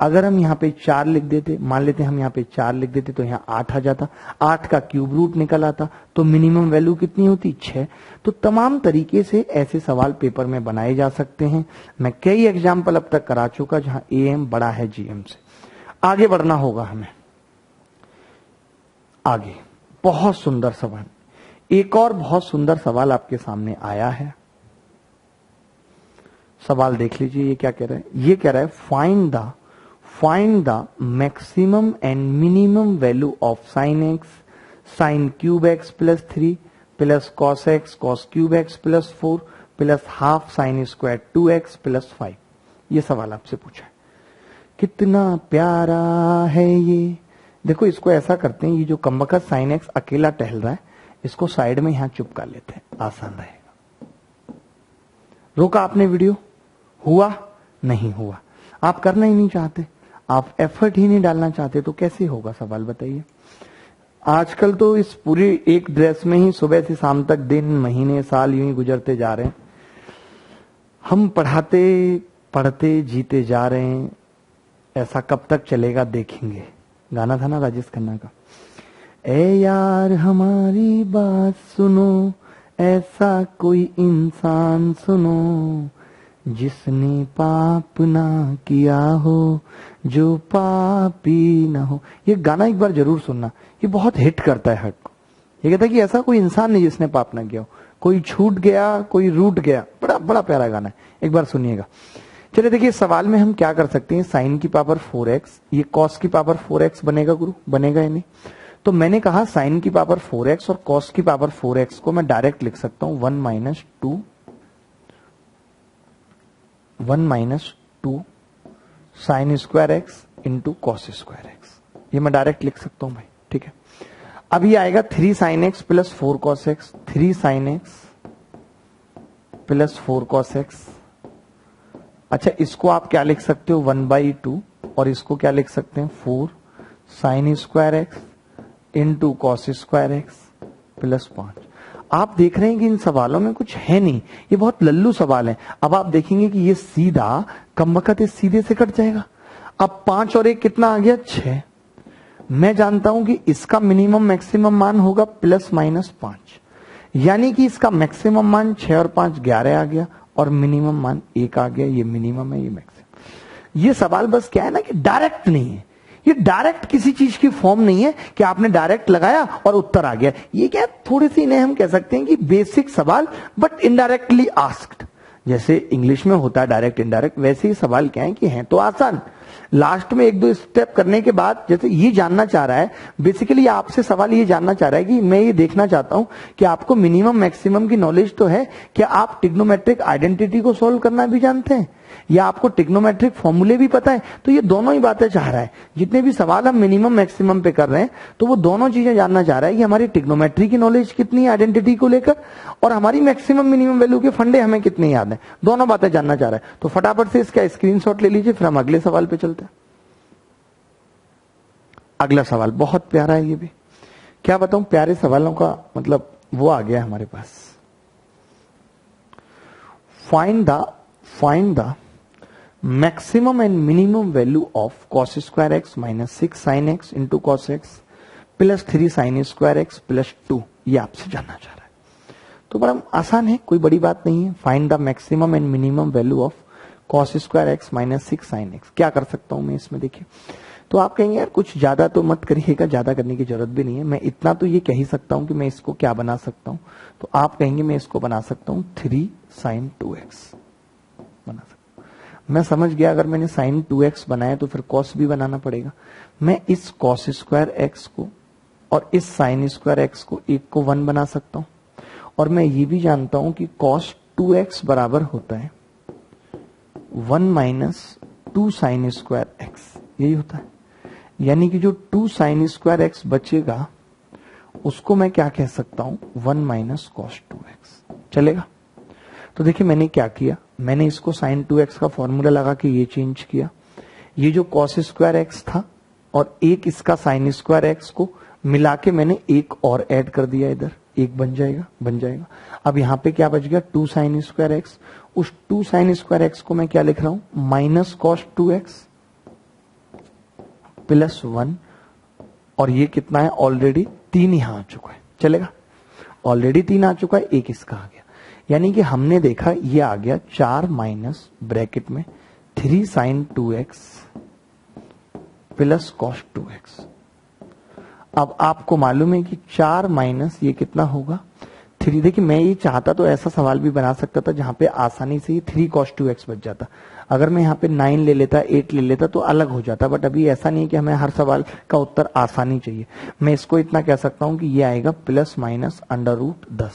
अगर हम यहाँ पे 4 लिख देते, मान लेते हम यहाँ पे 4 लिख देते तो यहाँ 8 आ जाता, 8 का क्यूब रूट निकल आता, तो मिनिमम वैल्यू कितनी होती? 6। तो तमाम तरीके से ऐसे सवाल पेपर में बनाए जा सकते हैं। मैं कई एग्जाम्पल अब तक करा चुका जहां am बड़ा है gm से। आगे बढ़ना होगा हमें। आगे बहुत सुंदर सवाल, एक और बहुत सुंदर सवाल आपके सामने आया है। सवाल देख लीजिए, ये क्या कह रहा है? ये कह रहा है find the maximum and minimum value of sine X sine cube x plus 3 plus cos x cos cube x plus 4 plus half sine square 2x plus 5। ये सवाल आपसे पूछा है। कितना प्यारा है ये। देखो इसको ऐसा करते हैं, ये जो कमबख्त साइन एक्स अकेला टहल रहा है इसको साइड में यहां चुप कर लेते हैं, आसान रहेगा। रोका आपने वीडियो? हुआ? नहीं हुआ। आप करना ही नहीं चाहते। आप एफर्ट ही नहीं डालना चाहते तो कैसे होगा सवाल बताइए। आजकल तो इस पूरी एक ड्रेस में ही सुबह से शाम तक दिन महीने साल यूं ही गुजरते जा रहे हैं। हम पढ़ाते पढ़ते जीते जा रहे हैं, ऐसा कब तक चलेगा देखेंगे। गाना था ना राजेश खन्ना का, ए यार हमारी बात सुनो, ऐसा कोई इंसान सुनो जिसने पाप ना किया हो, जो पापी ना हो। ये गाना एक बार जरूर सुनना, ये बहुत हिट करता है हार्ट को। ये कहता है कि ऐसा कोई इंसान नहीं जिसने पाप ना किया हो, कोई छूट गया कोई रूठ गया। बड़ा बड़ा प्यारा गाना है, एक बार सुनिएगा। चलिए देखिए सवाल में हम क्या कर सकते हैं, साइन की पावर 4x, ये कॉस की पावर 4x बनेगा गुरु, बनेगा या नहीं। तो मैंने कहा साइन की पावर 4x और कॉस की पावर 4x को मैं डायरेक्ट लिख सकता हूं 1 minus two sign square x into cos square x. ये मैं डायरेक्ट लिख सकता हूं भाई, ठीक है। अब ये आएगा 3 sine x plus 4 cos x, 3 sine x plus 4 cos x. अच्छा इसको आप क्या लिख सकते हो 1/2 और इसको क्या लिख सकते हैं 4 sign square x into cos square x plus 5। आप देख रहे हैं कि इन सवालों में कुछ है नहीं, ये बहुत लल्लू सवाल है। अब आप देखेंगे कि ये सीधा कमबख्त सीधे से कट जाएगा। अब 5 और 1 कितना आ गया 6। मैं जानता हूं कि इसका मिनिमम मैक्सिमम मान होगा ±5, यानी कि इसका मैक्सिमम मान 6 और 5 11 आ गया और मिनिमम मान 1 आ गया। ये मिनिमम है, ये मैक्सिमम। ये सवाल बस क्या है ना कि डायरेक्ट नहीं है, ये डायरेक्ट किसी चीज की फॉर्म नहीं है कि आपने डायरेक्ट लगाया और उत्तर आ गया। ये क्या थोड़ी सी इन्हें हम कह सकते हैं कि बेसिक सवाल बट इनडायरेक्टली आस्क्ड। जैसे इंग्लिश में होता है डायरेक्ट इनडायरेक्ट, वैसे ही सवाल क्या है कि हैं तो आसान। लास्ट में 1-2 स्टेप करने के बाद जैसे ये जानना चाह रहा है, बेसिकली आपसे सवाल ये जानना चाह रहा है कि मैं ये देखना चाहता हूं कि आपको मिनिमम मैक्सिमम की नॉलेज तो है, क्या आप ट्रिग्नोमेट्रिक आइडेंटिटी को सोल्व करना भी जानते हैं, या आपको ट्रिग्नोमेट्रिक फॉर्मूले भी पता है। तो ये दोनों ही बातें चाह रहा है। जितने भी सवाल हम मिनिमम मैक्सिमम पे कर रहे हैं तो वो दोनों चीजें जानना चाह रहा है कि हमारी ट्रिग्नोमेट्री की नॉलेज कितनी है आइडेंटिटी को लेकर, और हमारी मैक्सिमम मिनिमम वैल्यू के फंडे हमें कितने याद हैं। दोनों बातें जानना चाह रहा है। तो फटाफट से इसका स्क्रीनशॉट ले लीजिए, फिर हम अगले सवाल पे चलते हैं। अगला सवाल बहुत प्यारा है, ये भी क्या बताऊं, प्यारे सवालों का मतलब वो आ गया हमारे पास। Find the maximum and minimum value of cos square x minus 6 sine x into cos x plus 3 sine square x plus 2। ये आपसे जानना चाह रहा है। तो बड़ा आसान है, कोई बड़ी बात नहीं है। Find the maximum and minimum value of cos square x minus 6 sine x. क्या कर सकता हूं मैं इसमें, देखिए। तो आप कहेंगे यार कुछ ज्यादा तो मत करिएगा, ज्यादा करने की जरूरत भी नहीं है। मैं इतना तो ये कह ही सकता हूं कि मैं इसको क्या बना सकता हूं। तो आप कहेंगे मैं इसको बना सकता हूं 3 साइन 2x बना सकता हूं। मैं समझ गया, अगर मैंने साइन 2x बनाया तो फिर कॉस भी बनाना पड़ेगा। मैं इस कॉस स्क्वायर एक्स को और इस साइन स्क्वायर एक्स को एक को 1 बना सकता हूं। और मैं ये भी जानता हूं कि कॉस 2x बराबर होता है 1 माइनस 2 साइन स्क्वायर एक्स, यही होता है। यानी कि जो 2 साइन स्क्वायर एक्स बचेगा उसको मैं क्या कह सकता हूं 1 माइनस कॉस 2x। चलेगा। तो देखिए मैंने क्या किया, मैंने इसको साइन 2x का फॉर्मूला लगा के ये चेंज किया। ये जो कॉस स्क्वायर एक्स था और एक इसका साइन स्क्वायर एक्स को मिला के मैंने एक और ऐड कर दिया, इधर एक बन जाएगा। अब यहां पे क्या बच गया 2 साइन स्क्वायर एक्स। उस 2 साइन स्क्वायर एक्स को मैं क्या लिख रहा हूं माइनस कॉस 2x प्लस 1। और ये कितना है ऑलरेडी 3 यहां आ चुका है। चलेगा, ऑलरेडी 3 आ चुका है, एक इसका आ गया। यानी कि हमने देखा ये आ गया 4 माइनस ब्रैकेट में 3 sign 2x plus cos 2x। अब आपको मालूम है कि 4 माइनस ये कितना होगा 3। देखिए मैं ये चाहता तो ऐसा सवाल भी बना सकता था जहां पे आसानी से ये 3 cos 2x बच जाता। अगर मैं यहाँ पे 9 ले लेता 8 ले लेता तो अलग हो जाता, बट अभी ऐसा नहीं है कि हमें हर सवाल का उत्तर आसानी चाहिए। मैं इसको इतना कह सकता हूं कि ये आएगा प्लस माइनस अंडर रूट 10,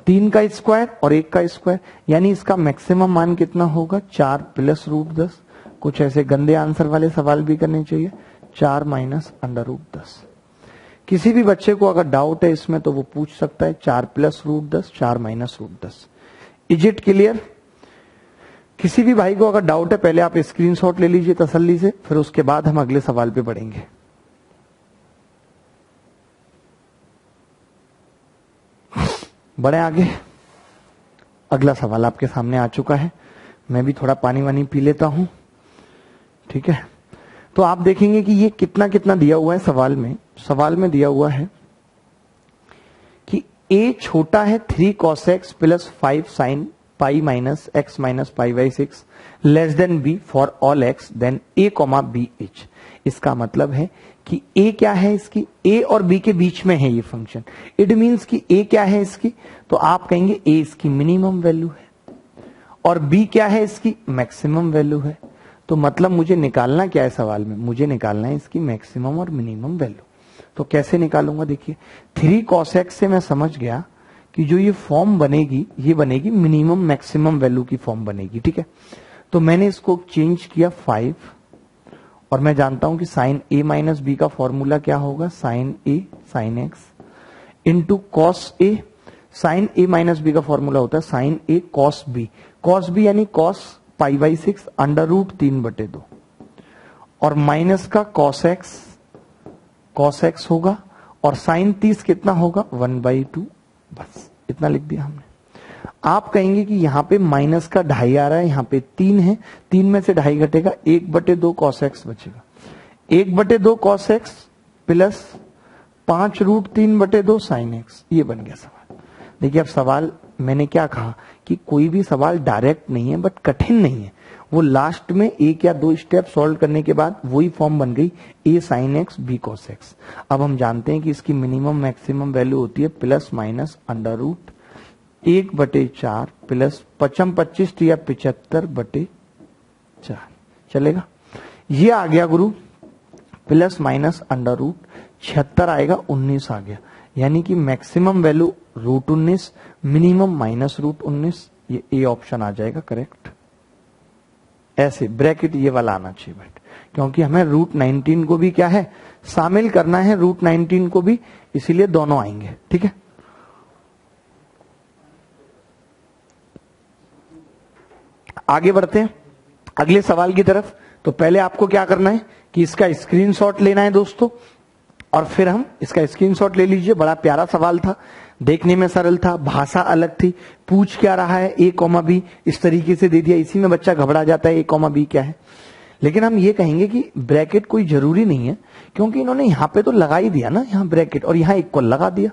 3 का स्क्वायर और 1 का स्क्वायर, यानी इसका मैक्सिमम मान कितना होगा 4 प्लस रूट 10। कुछ ऐसे गंदे आंसर वाले सवाल भी करने चाहिए। 4 माइनस अंडर रूट 10। किसी भी बच्चे को अगर डाउट है इसमें तो वो पूछ सकता है 4 plus root 10, 4 minus root 10। Is it clear? किसी भी भाई को अगर डाउट है पहले आप स्क्रीनशॉट ले लीजिए तसल्ली से, फिर उसके बाद हम अगले सवाल पे बढ़ेंगे। बढ़े आगे। अगला सवाल आपके सामने आ चुका है, मैं भी थोड़ा पानी वानी पी लेता हूं, ठीक है। तो आप देखेंगे कि ये कितना कितना दिया हुआ है सवाल में। सवाल में दिया हुआ है कि a छोटा है 3 cos x plus 5 sin pi minus x minus pi by 6 less than b for all x then a comma b इच। इसका मतलब है कि a क्या है इसकी, a और b के बीच में है ये फंक्शन। इट मीन्स कि a क्या है इसकी, तो आप कहेंगे a इसकी मिनिमम वैल्यू है और b क्या है इसकी मैक्सिमम वैल्यू है। तो मतलब मुझे निकालना क्या है सवाल में, मुझे निकालना है इसकी मैक्सिमम और मिनिमम वैल्यू। तो कैसे निकालूंगा, देखिए 3 cos x से मैं समझ गया कि जो ये फॉर्म बनेगी ये बनेगी मिनिमम मैक्सिमम वैल्यू की फॉर्म बनेगी, ठीक है। तो मैंने इसको चेंज किया 5 और मैं जानता हूं कि साइन a माइनस बी का फॉर्मूला क्या होगा, sine a sine x into cos a। Sine a minus B का फॉर्मूला होता है sine a cos b। Cos b यानी cos pi by 6 under root 3/2 और माइनस का कॉस x होगा और साइन 30 कितना होगा 1/2। बस इतना लिख दिया हमने। आप कहेंगे कि यहाँ पे माइनस का 2.5 आ रहा है, यहाँ पे 3 है, 3 में से 2.5 घटेगा, 1/2 cos x बचेगा। 1/2 cos x plus 5 root 3/2 sin x, ये बन गया सवाल। देखिए अब सवाल मैंने क्या कहा कि कोई भी सवाल डायरेक्ट नहीं है बट कठिन नहीं है, वो लास्ट में एक या दो स्टेप सॉल्व करने के बाद वही फॉर्म बन गई a sin x b cos x। अब हम जानते हैं कि इसकी मिनिमम मैक्सिमम वैल्यू होती है plus minus under root 1/4 plus 25 या 75/4 चलेगा। ये आ गया गुरु प्लस माइनस अंडर रूट 76 आएगा 19 आ गया, यानी कि maximum value root 19 minimum minus root 19। ये ए ऑप्शन आ जाएगा करेक्ट। ऐसे ब्रैकेट ये वाला आना चाहिए बेट, क्योंकि हमें रूट 19 को भी क्या है शामिल करना है, रूट 19 को भी, इसीलिए दोनों आएंगे, ठीक है। आगे बढ़ते हैं अगले सवाल की तरफ। तो पहले आपको क्या करना है कि इसका स्क्रीनशॉट लेना है दोस्तों, और फिर हम इसका स्क्रीनशॉट ले लीजिए। बड़ा प्यारा सवाल था, देखने में सरल था, भाषा अलग थी। पूछ क्या रहा है, a कॉमा बी इस तरीके से दे दिया, इसी में बच्चा घबरा जाता है a कॉमा बी क्या है। लेकिन हम ये कहेंगे कि ब्रैकेट कोई जरूरी नहीं है, क्योंकि इन्होंने यहाँ पे तो लगा ही दिया ना, यहाँ ब्रैकेट, और यहाँ इक्वल लगा दिया,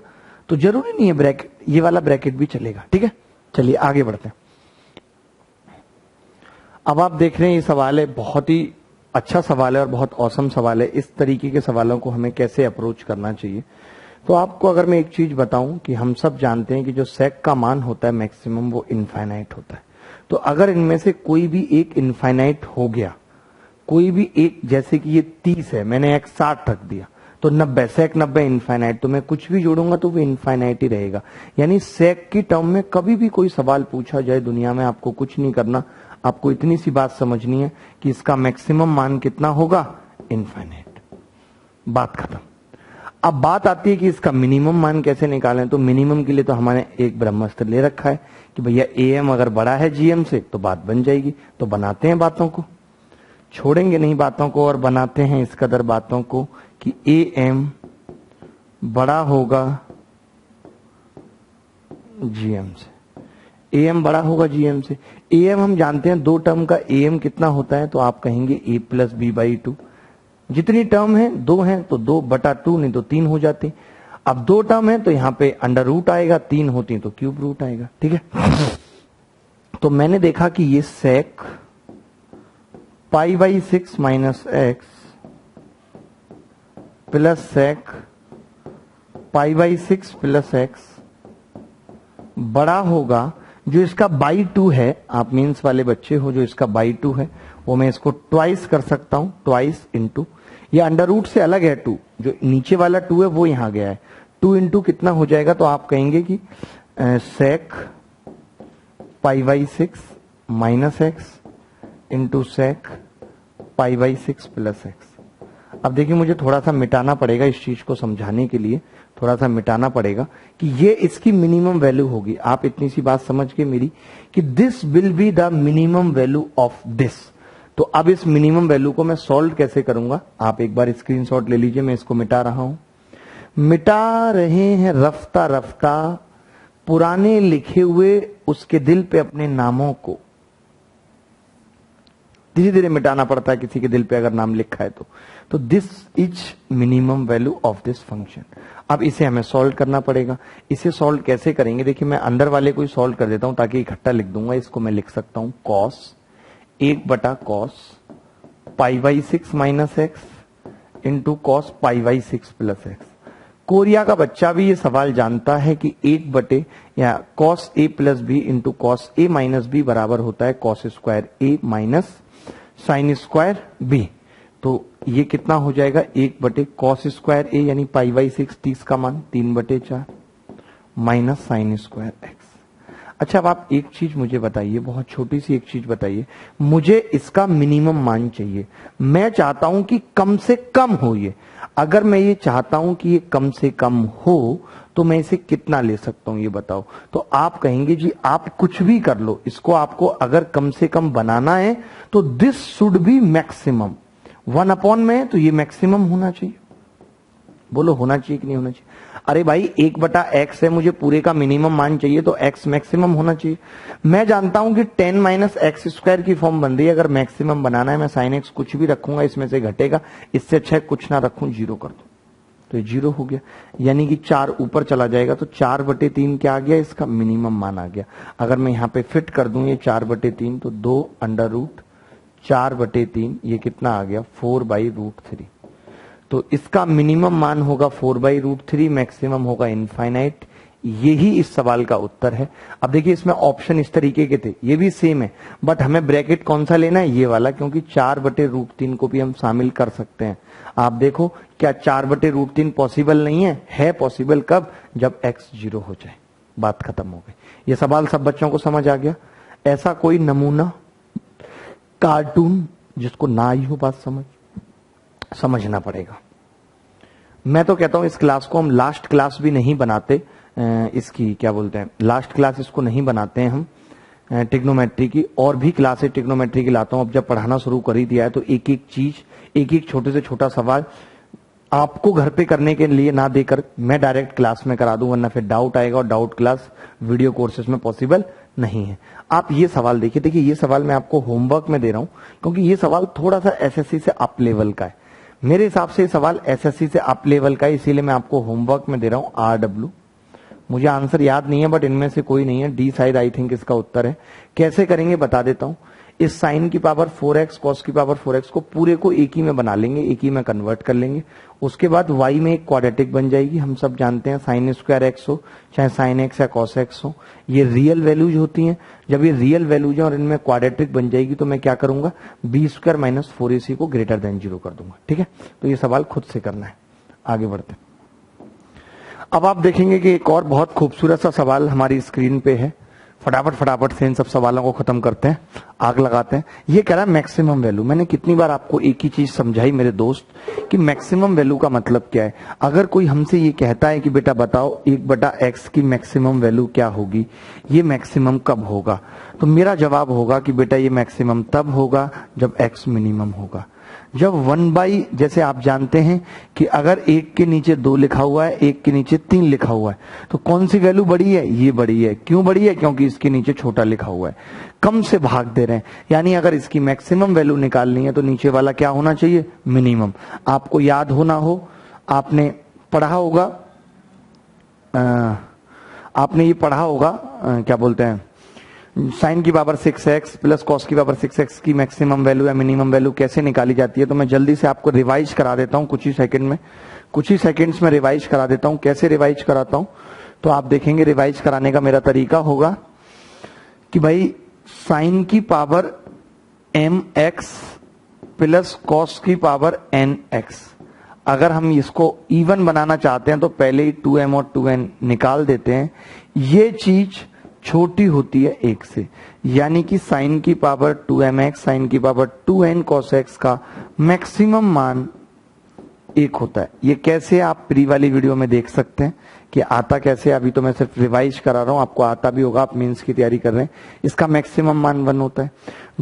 तो जरूरी नहीं है ब्रैकेट, ये वाला ब्रैकेट भी चलेगा, ठीक है। चलिए आगे बढ़ते हैं। अब आप देख रहे हैं ये सवाल है, बहुत ही अच्छा सवाल है और बहुत औसम सवाल है। इस तरीके के सवालों को हमें कैसे अप्रोच करना चाहिए। तो आपको अगर मैं एक चीज बताऊं कि हम सब जानते हैं कि जो सेक का मान होता है मैक्सिमम वो इनफाइनाइट होता है। तो अगर इनमें से कोई भी एक इनफाइनाइट हो गया, कोई भी एक, जैसे कि ये 30 है, मैंने एक 60 रख दिया, तो 90 सेक 90 इनफाइनाइट, तो मैं कुछ भी जोड़ूंगा तो वो इनफाइनाइट ही रहेगा। यानी सेक की टर्म में कभी भी कोई सवाल पूछा जाए दुनिया में, आपको कुछ नहीं करना, आपको इतनी सी बात समझनी है कि इसका मैक्सिमम मान कितना होगा, इनफाइनाइट, बात खत्म। अब बात आती है कि इसका मिनिमम मान कैसे निकालें। तो मिनिमम के लिए तो हमारे एक ब्रह्मास्त्र ले रखा है कि भैया am अगर बड़ा है gm से तो बात बन जाएगी। तो बनाते हैं बातों को, छोड़ेंगे नहीं बातों को, और बनाते हैं इस कदर बातों को कि am बड़ा होगा gm से, am बड़ा होगा gm से। am हम जानते हैं दो टर्म का am कितना होता है, तो आप कहेंगे a प्लस बी बाई 2। जितनी टर्म है, 2 है तो 2/2, नहीं तो 3 हो जाते। अब 2 टर्म है तो यहाँ पे अंडर रूट आएगा, 3 होती तो क्यूब रूट आएगा, ठीक है। तो मैंने देखा कि ये sec pi by 6 minus X plus sec pi by 6 plus X बड़ा होगा, जो इसका बाई 2 है, आप मीन्स वाले बच्चे हो, जो इसका बाई 2 है वो मैं इसको ट्वाइस कर सकता हूं, ट्वाइस इंटू, ये अंडर रूट से अलग है 2, जो नीचे वाला 2 है वो यहां गया है, 2 इंटू कितना हो जाएगा, तो आप कहेंगे कि sec pi by 6 minus X into sec pi by 6 plus X. अब देखिए मुझे थोड़ा सा मिटाना पड़ेगा इस चीज को समझाने के लिए, थोड़ा सा मिटाना पड़ेगा कि ये इसकी मिनिमम वैल्यू होगी। आप इतनी सी बात समझ के मेरी कि this will be the minimum value of this. तो अब इस मिनिमम वैल्यू को मैं सॉल्व कैसे करूंगा, आप एक बार स्क्रीनशॉट ले लीजिए, मैं इसको मिटा रहा हूं। मिटा रहे हैं रफ्ता रफ्ता पुराने लिखे हुए उसके दिल पे अपने नामों को। धीरे धीरे मिटाना पड़ता है किसी के दिल पे अगर नाम लिखा है तो this is minimum value of this function. अब इसे हमें सॉल्व करना पड़ेगा। इसे सॉल्व कैसे करेंगे, देखिए मैं अंदर वाले को ही सॉल्व कर देता हूं ताकि इकट्ठा लिख दूंगा। इसको मैं लिख सकता हूं cos 1/cos π/6 minus X into cos π/6 plus X. Korea का बच्चा भी ये सवाल जानता है कि 1 या cos a plus B into cos a minus B बराबर होता है cos square a minus sine square B. तो ये कितना हो जाएगा 1/cos स्क्वायर a यानी π/6 30 का मान 3/4 माइनस साइन स्क्वायर एक्स। अच्छा अब आप एक चीज मुझे बताइए, बहुत छोटी सी एक चीज बताइए, मुझे इसका मिनिमम मान चाहिए। मैं चाहता हूं कि कम से कम हो ये। अगर मैं ये चाहता हूं कि ये कम से कम हो तो मैं इसे कितना ले सकता हूं ये बताओ। तो आप कहेंगे जी आप कुछ भी कर लो, इसको आपको अगर कम से कम बनाना है तो दिस शुड बी मैक्सिमम 1/, में तो ये मैक्सिमम होना चाहिए। बोलो होना चाहिए कि नहीं होना चाहिए? अरे भाई 1/x है, मुझे पूरे का मिनिमम मान चाहिए तो x मैक्सिमम होना चाहिए। मैं जानता हूं कि 10 - x² की फॉर्म बन रही है। अगर मैक्सिमम बनाना है मैं sin x कुछ भी रखूंगा, इसमें से घटेगा, इससे अच्छा है कुछ ना रखूं, 0 कर दो तो ये 0 हो गया। यानी कि 4 ऊपर चला जाएगा तो 4/3 क्या आ गया, इसका मिनिमम मान आ गया। अगर मैं यहां पे फिट कर दूं ये 4/3 तो 2√4/3 ये कितना आ गया 4/√3। तो इसका मिनिमम मान होगा 4/√3, मैक्सिमम होगा इनफाइनाइट। यही इस सवाल का उत्तर है। अब देखिए इसमें ऑप्शन इस तरीके के थे, ये भी सेम है, बट हमें ब्रैकेट कौन सा लेना है, ये वाला, क्योंकि 4/√3 को भी हम शामिल कर सकते हैं। आप देखो क्या 4/√3 पॉसिबल नहीं है? है पॉसिबल, कब? जब x 0 हो जाए, बात खत्म हो गई। ये सवाल सब बच्चों को समझ आ गया? ऐसा कोई नमूना कार्टून जिसको ना आई हो बात समझना पड़ेगा। मैं तो कहता हूं इस क्लास को हम लास्ट क्लास भी नहीं बनाते, इसकी क्या बोलते हैं, लास्ट क्लास इसको नहीं बनाते हैं हम ट्रिग्नोमेट्री की। और भी क्लासेस ट्रिग्नोमेट्री की लाता हूं। अब जब पढ़ाना शुरू कर ही दिया है तो एक एक चीज, एक एक छोटे से छोटा सवाल आपको घर पे करने के लिए ना देकर मैं डायरेक्ट क्लास में करा दूं, वरना फिर डाउट आएगा और डाउट क्लास वीडियो कोर्सेज में पॉसिबल नहीं है। आप ये सवाल देखिए, देखिए ये सवाल मैं आपको होमवर्क में दे रहा हूं क्योंकि ये सवाल थोड़ा सा एसएससी से अप लेवल का है। मेरे हिसाब से सवाल एसएससी से अप लेवल का है, इसीलिए मैं आपको होमवर्क में दे रहा हूं। RW, मुझे आंसर याद नहीं है बट इनमें से कोई नहीं है, डी शायद आई थिंक इसका उत्तर है। कैसे करेंगे बता देता हूं। इस साइन की पावर 4x कॉस की पावर 4x को पूरे को एक ही में बना लेंगे, एक ही में कन्वर्ट कर लेंगे। उसके बाद y में एक क्वाड्रेटिक बन जाएगी। हम सब जानते हैं साइन स्क्वायर x हो चाहे साइन x या कॉस x हो, ये रियल वैल्यूज होती हैं। जब ये रियल वैल्यूज हैं और इनमें क्वाड्रेटिक बन जाएगी तो मैं क्या करूंगा, b² - 4ac को ग्रेटर देन 0 कर दूंगा। ठीक है, तो ये सवाल खुद से करना है। आगे बढ़ते हैं। अब आप देखेंगे कि एक और बहुत खूबसूरत सा सवाल हमारी स्क्रीन पे है। फटाफट से इन सब सवालों को खत्म करते हैं, आग लगाते हैं। ये कह रहा है मैक्सिमम वैल्यू। मैंने कितनी बार आपको एक ही चीज समझाई मेरे दोस्त कि मैक्सिमम वैल्यू का मतलब क्या है। अगर कोई हमसे ये कहता है कि बेटा बताओ 1/x की मैक्सिमम वैल्यू क्या होगी, ये मैक्सिमम कब होगा, तो मेरा जवाब होगा कि बेटा ये मैक्सिमम तब होगा जब x मिनिमम होगा। जब 1/, जैसे आप जानते हैं कि अगर 1 के नीचे 2 लिखा हुआ है, 1 के नीचे 3 लिखा हुआ है, तो कौन सी वैल्यू बड़ी है, ये बड़ी है। क्यों बड़ी है? क्योंकि इसके नीचे छोटा लिखा हुआ है। कम से भाग दे रहे हैं, यानी अगर इसकी मैक्सिमम वैल्यू निकालनी है तो नीचे वाला क्या होना चाहिए, मिनिमम। आपको याद हो ना हो, आपने पढ़ा होगा, आपने ये पढ़ा होगा, क्या बोलते हैं, साइन की पावर 6x प्लस कॉस की पावर 6x की मैक्सिमम वैल्यू या मिनिमम वैल्यू कैसे निकाली जाती है। तो मैं जल्दी से आपको रिवाइज करा देता हूं, कुछ ही सेकंड्स में रिवाइज करा देता हूं। कैसे रिवाइज कराता हूं, तो आप देखेंगे रिवाइज कराने का मेरा तरीका होगा कि भाई साइन की पावर mx प्लस कॉस की पावर nx, अगर हम इसको इवन बनाना चाहते हैं तो पहले ही 2m और 2n निकाल देते हैं। ये चीज छोटी होती है 1 से, यानी कि साइन की पावर 2mx साइन की पावर 2n cos x का मैक्सिमम मान 1 होता है। ये कैसे आप प्री वाली वीडियो में देख सकते हैं कि आता कैसे, अभी तो मैं सिर्फ रिवाइज करा रहा हूं, आपको आता भी होगा, आप मेंस की तैयारी कर रहे हैं। इसका मैक्सिमम मान 1 होता है।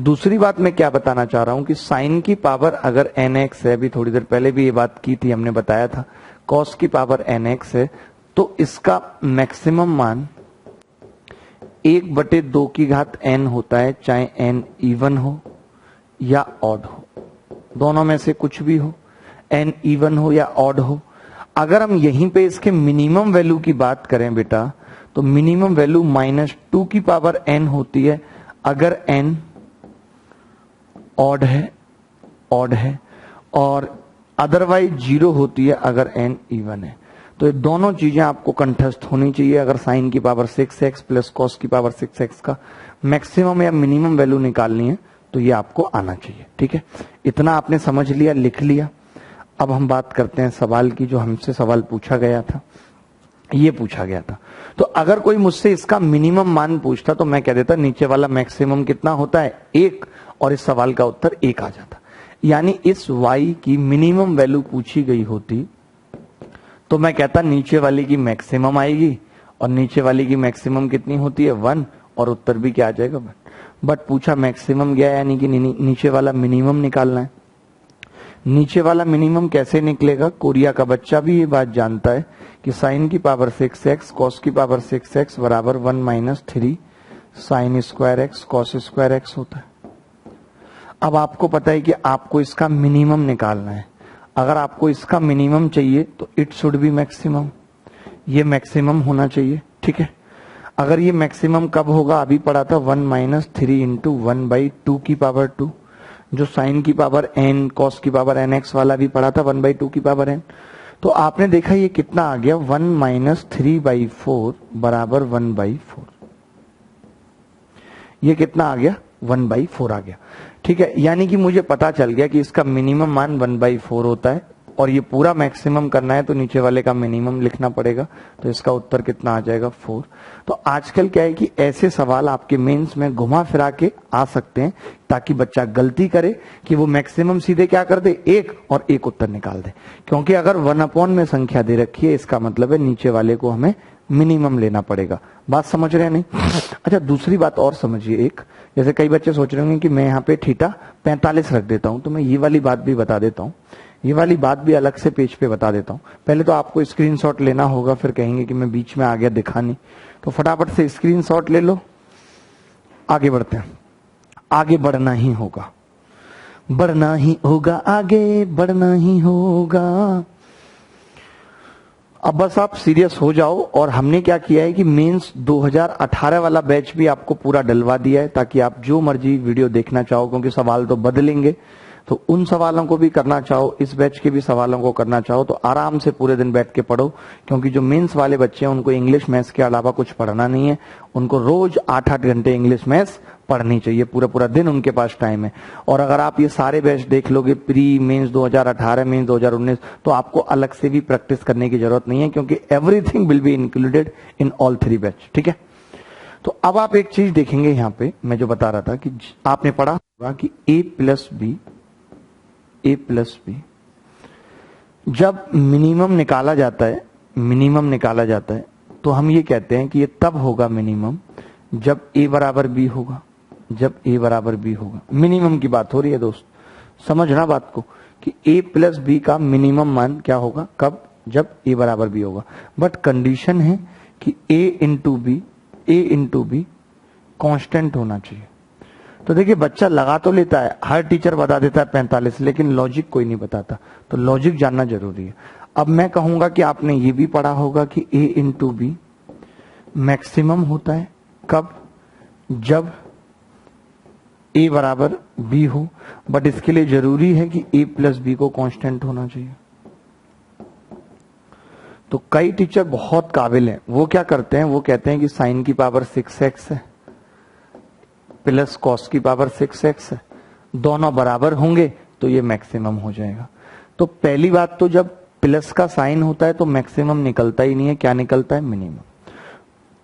दूसरी बात मैं क्या बताना चाह रहा हूं कि साइन की पावर अगर nx है, अभी थोड़ी देर पहले भी ये बात की थी, हमने बताया था कॉस की पावर nx है, तो इसका मैक्सिमम मान 1/2 की घात n होता है, चाहे n इवन हो या ऑड हो, दोनों में से कुछ भी हो, n इवन हो या ऑड हो। अगर हम यहीं पे इसके मिनिमम वैल्यू की बात करें बेटा, तो मिनिमम वैल्यू -2 की पावर n होती है अगर n ऑड है, और अदरवाइज 0 होती है अगर n इवन है। तो ये दोनों चीजें आपको कंठस्थ होनी चाहिए। अगर साइन की पावर 6x प्लस कॉस की पावर 6x का मैक्सिमम या मिनिमम वैल्यू निकालनी है तो ये आपको आना चाहिए। ठीक है, इतना आपने समझ लिया, लिख लिया। अब हम बात करते हैं सवाल की, जो हमसे सवाल पूछा गया था। ये पूछा गया था, तो अगर कोई मुझसे इसका मिनिमम मान पूछता तो मैं कह देता नीचे वाला मैक्सिमम कितना होता है 1, और इस सवाल का उत्तर 1 आ जाता। यानी इस y की मिनिमम वैल्यू पूछी गई होती तो मैं कहता नीचे वाली की मैक्सिमम आएगी, और नीचे वाली की मैक्सिमम कितनी होती है 1, और उत्तर भी क्या आ जाएगा 1। बट पूछा मैक्सिमम गया, यानी कि नीचे वाला मिनिमम निकालना है। नीचे वाला मिनिमम कैसे निकलेगा? कोरिया का बच्चा भी ये बात जानता है कि साइन की पावर 6x कॉस की पावर 6x बराबर 1 - 3 sine square x cos square x होता है। अब आपको पता है कि आपको इसका मिनिमम निकालना है। अगर आपको इसका मिनिमम चाहिए तो इट शुड बी मैक्सिमम, ये मैक्सिमम होना चाहिए। ठीक है, अगर ये मैक्सिमम कब होगा? अभी पढ़ा था 1 - 3 इंटू 1/2 की पावर 2, जो साइन की पावर n कॉस की पावर nx वाला भी पढ़ा था 1/2 की पावर n। तो आपने देखा ये कितना आ गया 1 - 3/4 बराबर 1/4। ये कितना आ गया 1/4 आ गया। ठीक है, यानी कि मुझे पता चल गया कि इसका मिनिमम मान 1/4 होता है, और ये पूरा मैक्सिमम करना है तो नीचे वाले का मिनिमम लिखना पड़ेगा। तो इसका उत्तर कितना आ जाएगा 4। तो आजकल क्या है कि ऐसे सवाल आपके मेंस में घुमा फिरा के आ सकते हैं ताकि बच्चा गलती करे कि वो मैक्सिमम सीधे क्या कर दे 1 और 1 उत्तर निकाल दे। क्योंकि अगर 1/, में संख्या दे रखी है, इसका मतलब है नीचे वाले को हमें मिनिमम लेना पड़ेगा। बात समझ रहे हैं नहीं? अच्छा, दूसरी बात और समझिए एक, जैसे कई बच्चे सोच रहे होंगे कि मैं यहाँ पे थीटा 45 रख देता हूं, तो मैं ये वाली बात भी बता देता हूँ, ये वाली बात भी अलग से पेज पे बता देता हूँ। पहले तो आपको स्क्रीनशॉट लेना होगा, फिर कहेंगे कि मैं बीच में आ गया दिखा नहीं, तो फटाफट से स्क्रीनशॉट ले लो। आगे बढ़ते हैं, आगे बढ़ना ही होगा, बढ़ना ही होगा, आगे बढ़ना ही होगा। अब बस आप सीरियस हो जाओ। और हमने क्या किया है कि मेंस 2018 वाला बैच भी आपको पूरा डलवा दिया है, ताकि आप जो मर्जी वीडियो देखना चाहो, क्योंकि सवाल तो बदलेंगे, तो उन सवालों को भी करना चाहो, इस बैच के भी सवालों को करना चाहो तो आराम से पूरे दिन बैठ के पढ़ो। क्योंकि जो मेंस वाले बच्चे हैं उनको इंग्लिश मैथ्स के अलावा कुछ पढ़ना नहीं है, उनको रोज 8-8 घंटे इंग्लिश मैथ्स पढ़नी चाहिए, पूरा पूरा दिन उनके पास टाइम है। और अगर आप ये सारे बैच देख लोगे, प्री मेंस 2018, मेंस 2019, तो आपको अलग से भी प्रैक्टिस करने की जरूरत नहीं है, क्योंकि everything will be included in all 3 batch. ठीक है, तो अब आप एक चीज देखेंगे यहाँ पे, मैं जो बता रहा था कि आपने पढ़ा होगा कि a प्लस बी जब मिनिमम निकाला जाता है, तो हम ये कहते हैं कि ये तब होगा मिनिमम जब a बराबर b होगा, मिनिमम की बात हो रही है दोस्त, समझना बात को, कि a प्लस बी का मिनिमम मान क्या होगा, कब? जब a बराबर b होगा। बट कंडीशन है कि a इंटू बी कांस्टेंट होना चाहिए। तो देखिए, बच्चा लगा तो लेता है, हर टीचर बता देता है 45, लेकिन लॉजिक कोई नहीं बताता, तो लॉजिक जानना जरूरी है। अब मैं कहूंगा कि आपने ये भी पढ़ा होगा कि a इंटू बी मैक्सिमम होता है कब? जब a बराबर b हो। बट इसके लिए जरूरी है कि a प्लस बी को कांस्टेंट होना चाहिए। तो कई टीचर बहुत काबिल हैं, वो क्या करते हैं, वो कहते हैं कि साइन की पावर 6x है प्लस कॉस की पावर 6x है, दोनों बराबर होंगे तो ये मैक्सिमम हो जाएगा। तो पहली बात तो जब प्लस का साइन होता है तो मैक्सिमम निकलता ही नहीं है, क्या निकलता है? मिनिमम।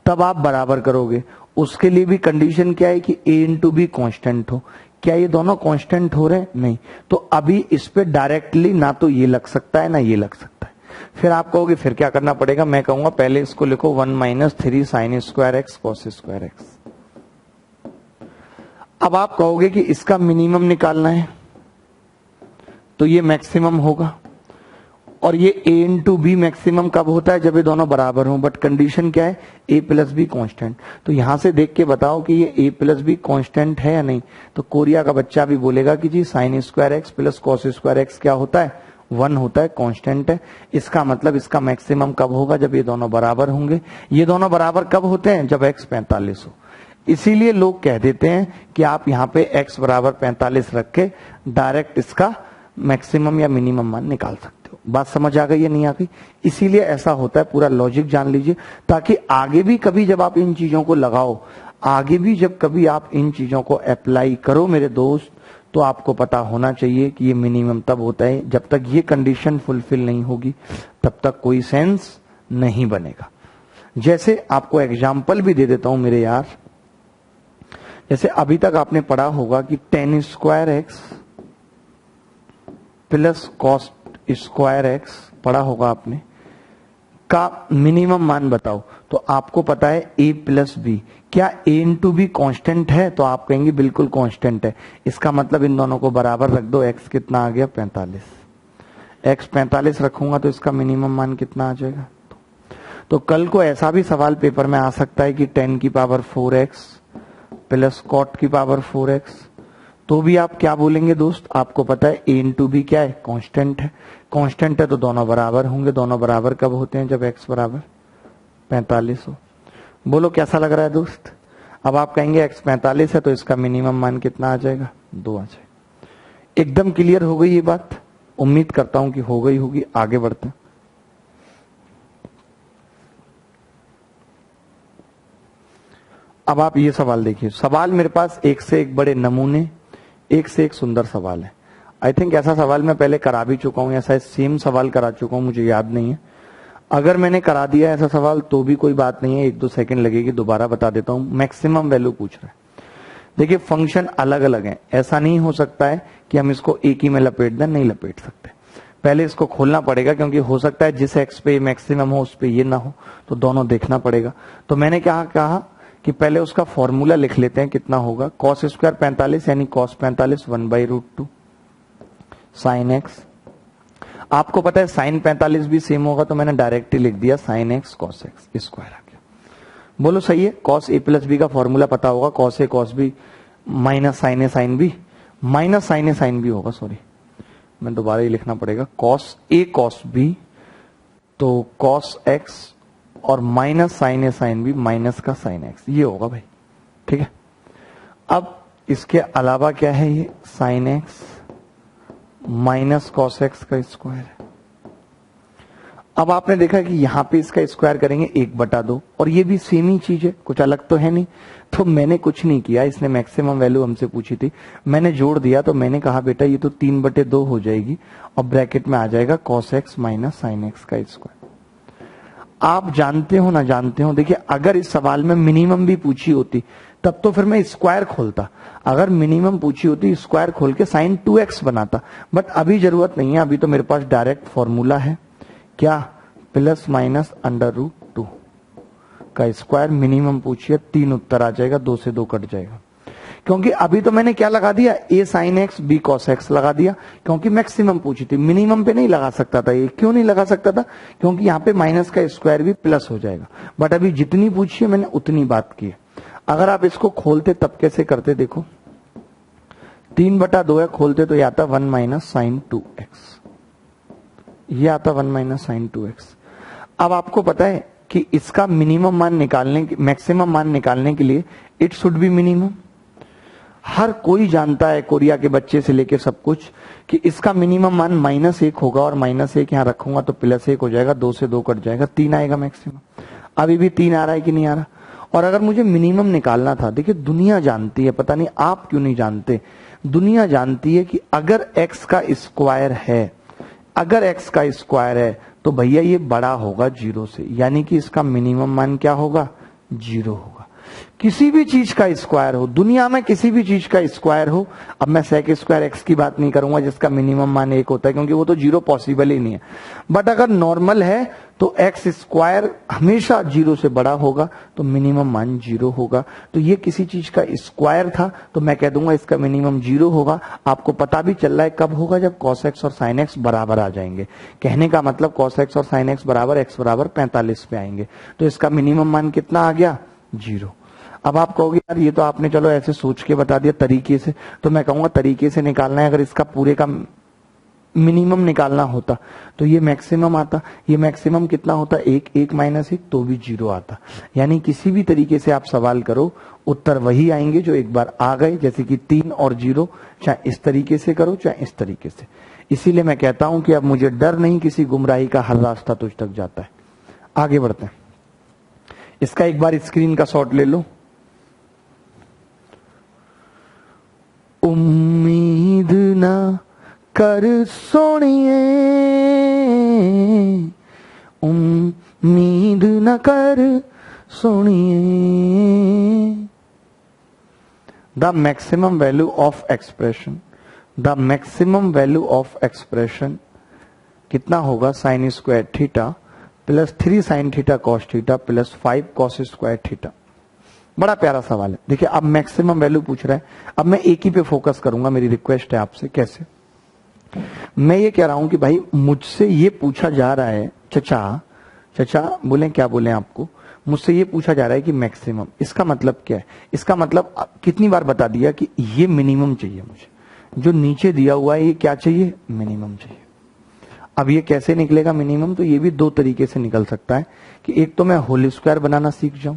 तब आप बराबर करोगे, उसके लिए भी कंडीशन क्या है कि a इंटू बी कॉन्स्टेंट हो। क्या ये दोनों कांस्टेंट हो रहे हैं? नहीं। तो अभी इस पे डायरेक्टली ना तो ये लग सकता है ना ये लग सकता है। फिर आप कहोगे फिर क्या करना पड़ेगा? मैं कहूंगा पहले इसको लिखो 1 - 3 sin square x cos square x. अब आप कहोगे कि इसका मिनिमम निकालना है, तो ये मैक्सिमम होगा। और ये a इंटू बी मैक्सिमम कब होता है? जब ये दोनों बराबर हों। बट कंडीशन क्या है? a plus B constant. तो यहां से देख के बताओ कि ये a प्लस बी कॉन्स्टेंट है या नहीं। तो कोरिया का बच्चा भी बोलेगा कि जी sine square x plus cos square X क्या होता है? 1 होता है, कांस्टेंट है। इसका मतलब इसका मैक्सिमम कब होगा? जब ये दोनों बराबर होंगे। ये दोनों बराबर कब होते हैं? जब x 45 हो। इसीलिए लोग कह देते हैं कि आप यहाँ पे x बराबर 45 रख के डायरेक्ट इसका मैक्सिमम या मिनिमम मान निकाल सकते हो। बात समझ आ गई या नहीं आ गई? इसीलिए ऐसा होता है, पूरा लॉजिक जान लीजिए, ताकि आगे भी कभी जब आप इन चीजों को लगाओ, आगे भी जब कभी आप इन चीजों को अप्लाई करो मेरे दोस्त, तो आपको पता होना चाहिए कि ये मिनिमम तब होता है। जब तक ये कंडीशन फुलफिल नहीं होगी तब तक कोई सेंस नहीं बनेगा। जैसे आपको एग्जाम्पल भी दे देता हूं मेरे यार। जैसे अभी तक आपने पढ़ा होगा कि tan square x plus cos square x पढ़ा होगा आपने, का मिनिमम मान बताओ। तो आपको पता है a प्लस बी। क्या a इंटू बी कॉन्स्टेंट है? तो आप कहेंगे बिल्कुल कॉन्स्टेंट है। इसका मतलब इन दोनों को बराबर रख दो। x कितना आ गया? 45। x 45 रखूंगा तो इसका मिनिमम मान कितना आ जाएगा? तो कल को ऐसा भी सवाल पेपर में आ सकता है कि 10 की पावर 4x प्लस कॉट की पावर 4x। तो भी आप क्या बोलेंगे दोस्त? आपको पता है a इंटू बी क्या है? कांस्टेंट है। कांस्टेंट है तो दोनों बराबर होंगे। दोनों बराबर कब होते हैं? जब x बराबर 45 हो। बोलो कैसा लग रहा है दोस्त? अब आप कहेंगे x 45 है तो इसका मिनिमम मान कितना आ जाएगा? 2 आ जाएगा। एकदम क्लियर हो गई ये बात? उम्मीद करता हूं कि हो गई होगी। आगे बढ़ते हैं। अब आप ये सवाल देखिए। सवाल मेरे पास एक से एक बड़े नमूने, एक से एक सुंदर सवाल है। आई थिंक ऐसा सवाल मैं पहले करा भी चुका हूं, ऐसा सेम सवाल करा चुका हूं, मुझे याद नहीं है। अगर मैंने करा दिया ऐसा सवाल तो भी कोई बात नहीं है, 1-2 सेकंड लगेगी, दोबारा बता देता हूं। मैक्सिमम वैल्यू पूछ रहा है। देखिए फंक्शन अलग अलग है, ऐसा नहीं हो सकता है कि हम इसको एक ही में लपेट दें, नहीं लपेट सकते। पहले इसको खोलना पड़ेगा, क्योंकि हो सकता है जिस एक्स पे मैक्सिमम हो उस पे ये ना हो, तो दोनों देखना पड़ेगा। तो मैंने क्या कहा कि पहले उसका फॉर्मूला लिख लेते हैं। कितना होगा? कॉस स्क्वायर 45 यानी कॉस 45 1/√2 साइन एक्स। आपको पता है साइन 45 भी सेम होगा, तो मैंने डायरेक्ट ही लिख दिया sine X cos X square आ गया। बोलो सही है? कॉस ए प्लस बी का फॉर्मूला पता होगा, cos A cos B minus sine A sine B, minus sine A sine B होगा। सॉरी, मैं दोबारा ही लिखना पड़ेगा। कॉस ए कॉस बी तो कॉस एक्स और minus sine A sine B minus का साइन एक्स, ये होगा भाई। ठीक है। अब इसके अलावा क्या है? ये sine x minus cos x का स्क्वायर है। अब आपने देखा कि यहां पे इसका स्क्वायर करेंगे 1/2, और ये भी सेम ही चीज है, कुछ अलग तो है नहीं। तो मैंने कुछ नहीं किया, इसने मैक्सिमम वैल्यू हमसे पूछी थी, मैंने जोड़ दिया। तो मैंने कहा बेटा ये तो 3/2 हो जाएगी, और ब्रैकेट में आ जाएगा cos x minus sine x का स्क्वायर। आप जानते हो ना जानते हो, देखिए अगर इस सवाल में मिनिमम भी पूछी होती तब तो फिर मैं स्क्वायर खोलता। अगर मिनिमम पूछी होती स्क्वायर खोल के साइन 2x बनाता, बट अभी जरूरत नहीं है। अभी तो मेरे पास डायरेक्ट फॉर्मूला है, क्या? प्लस माइनस √2 का स्क्वायर। मिनिमम पूछिए, 3 उत्तर आ जाएगा, 2 से 2 कट जाएगा। क्योंकि अभी तो मैंने क्या लगा दिया? a sine X B cos X लगा दिया, क्योंकि मैक्सिमम पूछी थी। मिनिमम पे नहीं लगा सकता था। ये क्यों नहीं लगा सकता था? क्योंकि यहाँ पे माइनस का स्क्वायर भी प्लस हो जाएगा। बट अभी जितनी पूछी है मैंने उतनी बात की है। अगर आप इसको खोलते तब कैसे करते? देखो 3/2 है, खोलते तो ये आता 1 माइनस साइन 2x, ये आता 1 माइनस साइन 2x। अब आपको पता है कि इसका मिनिमम मान निकालने, मैक्सिमम मान निकालने के लिए इट शुड बी मिनिमम। हर कोई जानता है, कोरिया के बच्चे से लेके सब कुछ, कि इसका मिनिमम मान -1 होगा, और -1 यहां रखूंगा तो +1 हो जाएगा, 2 से 2 कट जाएगा, 3 आएगा मैक्सिमम। अभी भी 3 आ रहा है कि नहीं आ रहा? और अगर मुझे मिनिमम निकालना था, देखिए दुनिया जानती है, पता नहीं आप क्यों नहीं जानते, दुनिया जानती है कि अगर x का स्क्वायर है, अगर x का स्क्वायर है तो भैया ये बड़ा होगा 0 से, यानी कि इसका मिनिमम मान क्या होगा? 0 होगा। किसी भी चीज का स्क्वायर हो, दुनिया में किसी भी चीज का स्क्वायर हो, अब मैं सेक स्क्वायर एक्स की बात नहीं करूंगा जिसका मिनिमम मान 1 होता है, क्योंकि वो तो 0 पॉसिबल ही नहीं है, बट अगर नॉर्मल है तो एक्स स्क्वायर हमेशा 0 से बड़ा होगा, तो मिनिमम मान 0 होगा। तो ये किसी चीज का स्क्वायर था, तो मैं कह दूंगा इसका मिनिमम 0 होगा। आपको पता भी चल रहा है कब होगा, जब cos x और sin x बराबर आ जाएंगे। कहने का मतलब cos x और sin x बराबर x बराबर 45 पे आएंगे, तो इसका मिनिमम मान कितना आ गया, 0। अब आप कहोगे यार ये तो आपने चलो ऐसे सोच के बता दिया तरीके से, तो मैं कहूंगा तरीके से निकालना है, अगर इसका पूरे का मिनिमम निकालना होता तो ये मैक्सिमम आता। ये मैक्सिमम कितना होता, 1 1 माइनस 1, तो भी 0 आता। यानी किसी भी तरीके से आप सवाल करो उत्तर वही आएंगे जो एक बार आ गए, जैसे कि 3 और 0, चाहे इस तरीके से करो चाहे इस तरीके से। इसीलिए मैं कहता हूं कि अब मुझे डर नहीं, किसी गुमराही का हर रास्ता तुझ तक जाता है। आगे बढ़ते हैं, इसका एक बार स्क्रीन का शॉट ले लो। उम्मीद ना कर सोनिए, उम्मीद न कर सोनिए। The maximum value of expression, the maximum value of expression कितना होगा, sine square theta plus 3 sine theta cos theta plus 5 cos square theta. बड़ा प्यारा सवाल है। देखिए अब मैक्सिमम वैल्यू पूछ रहा है, अब मैं एक ही पे फोकस करूंगा, मेरी रिक्वेस्ट है आपसे। कैसे, मैं ये कह रहा हूं कि भाई मुझसे ये पूछा जा रहा है, चचा बोले क्या बोले आपको, मुझसे ये पूछा जा रहा है कि मैक्सिमम, इसका मतलब क्या है, इसका मतलब कितनी बार बता दिया कि ये मिनिमम चाहिए मुझे, जो नीचे दिया हुआ है ये क्या चाहिए, मिनिमम चाहिए। अब ये कैसे निकलेगा मिनिमम, तो ये भी 2 तरीके से निकल सकता है कि एक तो मैं होल स्क्वायर बनाना सीख जाऊं,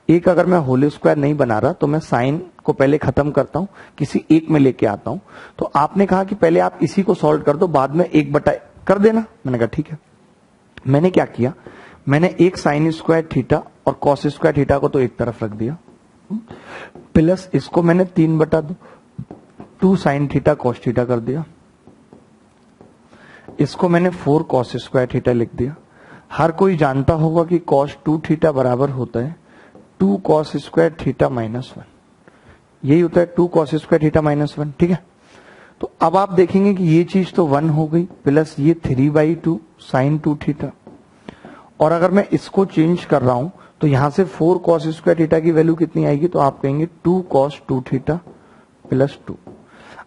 एक अगर मैं होल स्क्वायर नहीं बना रहा तो मैं साइन को पहले खत्म करता हूं, किसी एक में लेके आता हूं। तो आपने कहा कि पहले आप इसी को सॉल्व कर दो, बाद में 1/, कर देना। मैंने कहा ठीक है। मैंने क्या किया, मैंने एक साइन स्क्वायर थीटा और कॉस स्क्वायर थीटा को तो एक तरफ रख दिया, प्लस इसको मैंने 3/2 साइन थीटा कॉस थीटा कर दिया, इसको मैंने 4 कॉस स्क्वायर थीटा लिख दिया। हर कोई जानता होगा कि कॉस 2 थीटा बराबर होता है 2 कॉस स्क्वायर थीटा माइनस 1, यही होता है 2 कॉस स्क्वायर थीटा माइनस 1, ठीक है। तो अब आप देखेंगे कि ये चीज तो 1 हो गई, प्लस ये 3/2 साइन 2 थीटा, और अगर मैं इसको चेंज कर रहा हूं तो यहां से 4 कॉस स्क्वायर थीटा की वैल्यू कितनी आएगी, तो आप कहेंगे 2 कॉस 2 थीटा प्लस 2।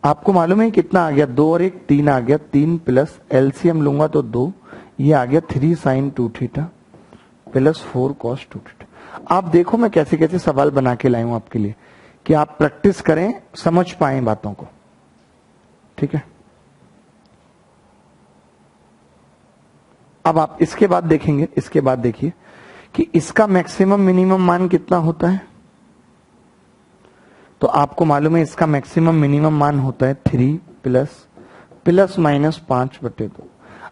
आपको मालूम है कितना आ गया, 2 और 1 3 आ गया, 3 प्लस एलसीएम लूंगा तो 2, ये आ गया 3 sine 2 theta plus 4 cos 2 theta. आप देखो मैं कैसे कैसे सवाल बना के लाया हूं आपके लिए, कि आप प्रैक्टिस करें, समझ पाएं बातों को, ठीक है। अब आप इसके बाद देखेंगे, इसके बाद देखिए कि इसका मैक्सिमम मिनिमम मान कितना होता है। तो आपको मालूम है इसका मैक्सिमम मिनिमम मान होता है 3 प्लस माइनस 5/2।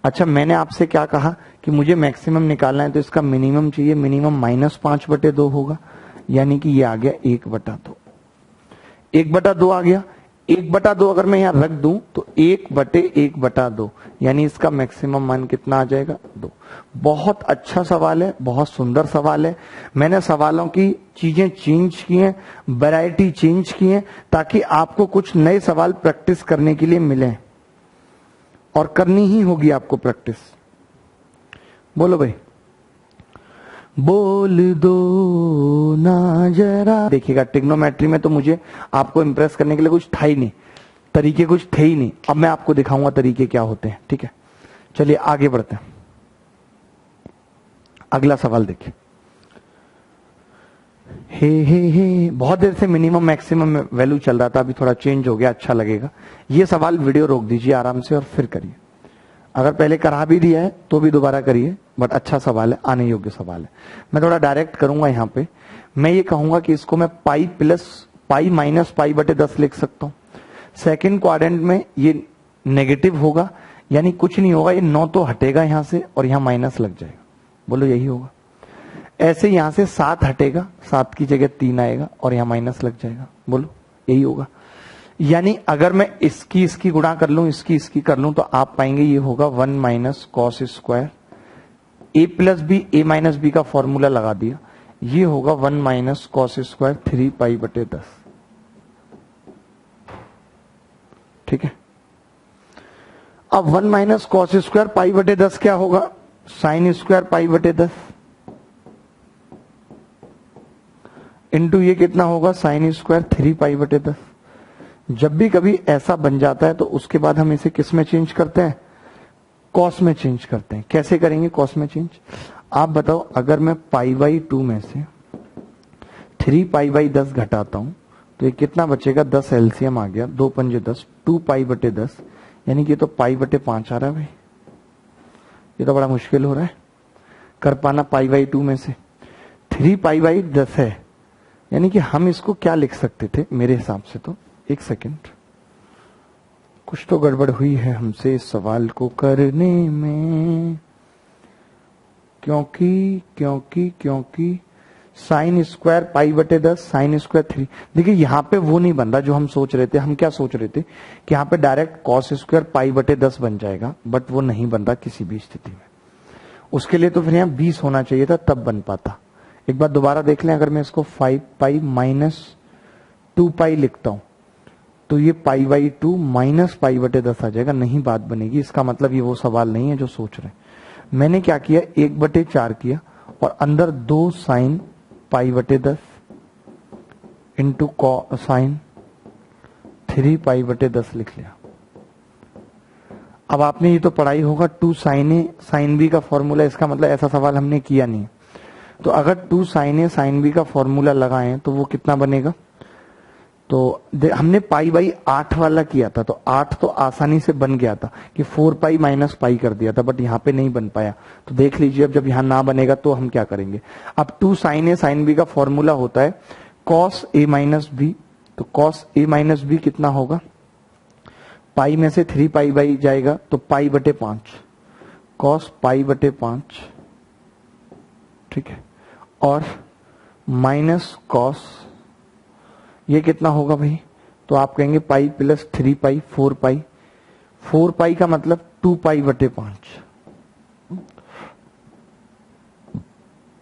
अच्छा मैंने आपसे क्या कहा कि मुझे मैक्सिमम निकालना है तो इसका मिनिमम चाहिए, मिनिमम -5/2 होगा, यानी कि ये आ गया 1/2। 1/2 आ गया, 1/2 अगर मैं यहां रख दूं तो 1/1/2, यानी इसका मैक्सिमम मान कितना आ जाएगा, 2। बहुत अच्छा सवाल है, बहुत सुंदर सवाल है। मैंने सवालों की चीजें चेंज की हैं, वैरायटी चेंज की है, ताकि आपको कुछ नए सवाल प्रैक्टिस करने के लिए मिले, और करनी ही होगी आपको प्रैक्टिस। बोलो भाई, बोल दो ना जरा। देखिएगा ट्रिग्नोमेट्री में तो मुझे आपको इंप्रेस करने के लिए कुछ था ही नहीं, तरीके कुछ थे ही नहीं। अब मैं आपको दिखाऊंगा तरीके क्या होते हैं, ठीक है। चलिए आगे बढ़ते हैं, अगला सवाल देखिए। हे बहुत देर से मिनिमम मैक्सिमम वैल्यू चल रहा था, अभी थोड़ा चेंज हो गया, अच्छा लगेगा। ये सवाल वीडियो रोक दीजिए आराम से और फिर करिए। अगर पहले करा भी दिया है तो भी दोबारा करिए, बट अच्छा सवाल है, आने योग्य सवाल है। मैं थोड़ा डायरेक्ट करूंगा यहाँ पे। मैं ये कहूंगा कि इसको मैं पाई प्लस पाई माइनस पाई/10 लिख सकता हूँ। सेकेंड क्वाड्रेंट में ये नेगेटिव होगा, यानी कुछ नहीं होगा, ये 9 तो हटेगा यहां से और यहाँ माइनस लग जाएगा। बोलो यही होगा। ऐसे यहां से 7 हटेगा, 7 की जगह 3 आएगा और यहाँ माइनस लग जाएगा। बोलो यही होगा। यानी अगर मैं इसकी गुणा कर लूं, इसकी कर लूं, तो आप पाएंगे ये होगा 1 - cos square. a + b, a - b का फॉर्मूला लगा दिया, ये होगा 1 माइनस कॉस स्क्वायर 3 पाई बटे 10। ठीक है, अब 1 माइनस कॉस स्क्वायर पाई बटे 10 क्या होगा, साइन स्क्वायर पाई बटे 10 इंटू ये कितना होगा, साइन स्क्वायर 3 पाई बटे 10। जब भी कभी ऐसा बन जाता है तो उसके बाद हम इसे किस में चेंज करते हैं, कॉस में चेंज करते हैं। कैसे करेंगे कॉस में चेंज, आप बताओ। अगर मैं पाई बाई 2 में से 3 पाई बाई 10 घटाता हूं तो ये कितना बचेगा, 10 एलसीएम आ गया, 2 पंजे 10, 2 पाई बटे 10, यानी कि ये तो पाई बटे 5 आ रहा है भाई। ये तो बड़ा मुश्किल हो रहा है कर पाना। पाई बाई 2 में से 3 पाई बाई 10 है, यानी कि हम इसको क्या लिख सकते थे मेरे हिसाब से, तो एक सेकेंड, कुछ तो गड़बड़ हुई है हमसे इस सवाल को करने में, क्योंकि साइन स्क्वायर पाई बटे 10, साइन स्क्वायर 3। देखिए यहां पे वो नहीं बन रहा जो हम सोच रहे थे। हम क्या सोच रहे थे कि यहां पे डायरेक्ट कॉस स्क्वायर पाई बटे 10 बन जाएगा, बट वो नहीं बन रहा किसी भी स्थिति में। उसके लिए तो फिर यहाँ 20 होना चाहिए था, तब बन पाता। एक बार दोबारा देख लें, अगर मैं इसको 5 पाई माइनस 2 पाई लिखता हूं तो ये पाई बाई 2 माइनस पाई बटे 10 आ जाएगा, नहीं बात बनेगी। इसका मतलब ये वो सवाल नहीं है जो सोच रहे हैं। मैंने क्या किया, 1/4 किया और अंदर 2 साइन पाई बटे 10 इंटू साइन 3 पाई बटे 10 लिख लिया। अब आपने ये तो पढ़ाई होगा, 2 साइन ए साइन बी का फॉर्मूला, इसका मतलब ऐसा सवाल हमने किया नहीं। तो अगर 2 साइन ए साइन बी का फॉर्मूला लगाएं तो वो कितना बनेगा, तो हमने पाई बाई 8 वाला किया था, तो 8 तो आसानी से बन गया था कि 4 पाई माइनस पाई कर दिया था, बट यहाँ पे नहीं बन पाया। तो देख लीजिए, अब जब यहाँ ना बनेगा तो हम क्या करेंगे। अब 2 साइन ए साइन बी का फॉर्मूला होता है कॉस ए माइनस बी, तो कॉस ए माइनस बी कितना होगा, पाई में से 3 पाई बाई जाएगा तो पाई बटे 5, कॉस पाई बटे 5, ठीक है, और माइनस कॉस ये कितना होगा भाई, तो आप कहेंगे पाई प्लस 3 पाई 4 पाई, 4 पाई का मतलब 2 पाई बटे 5।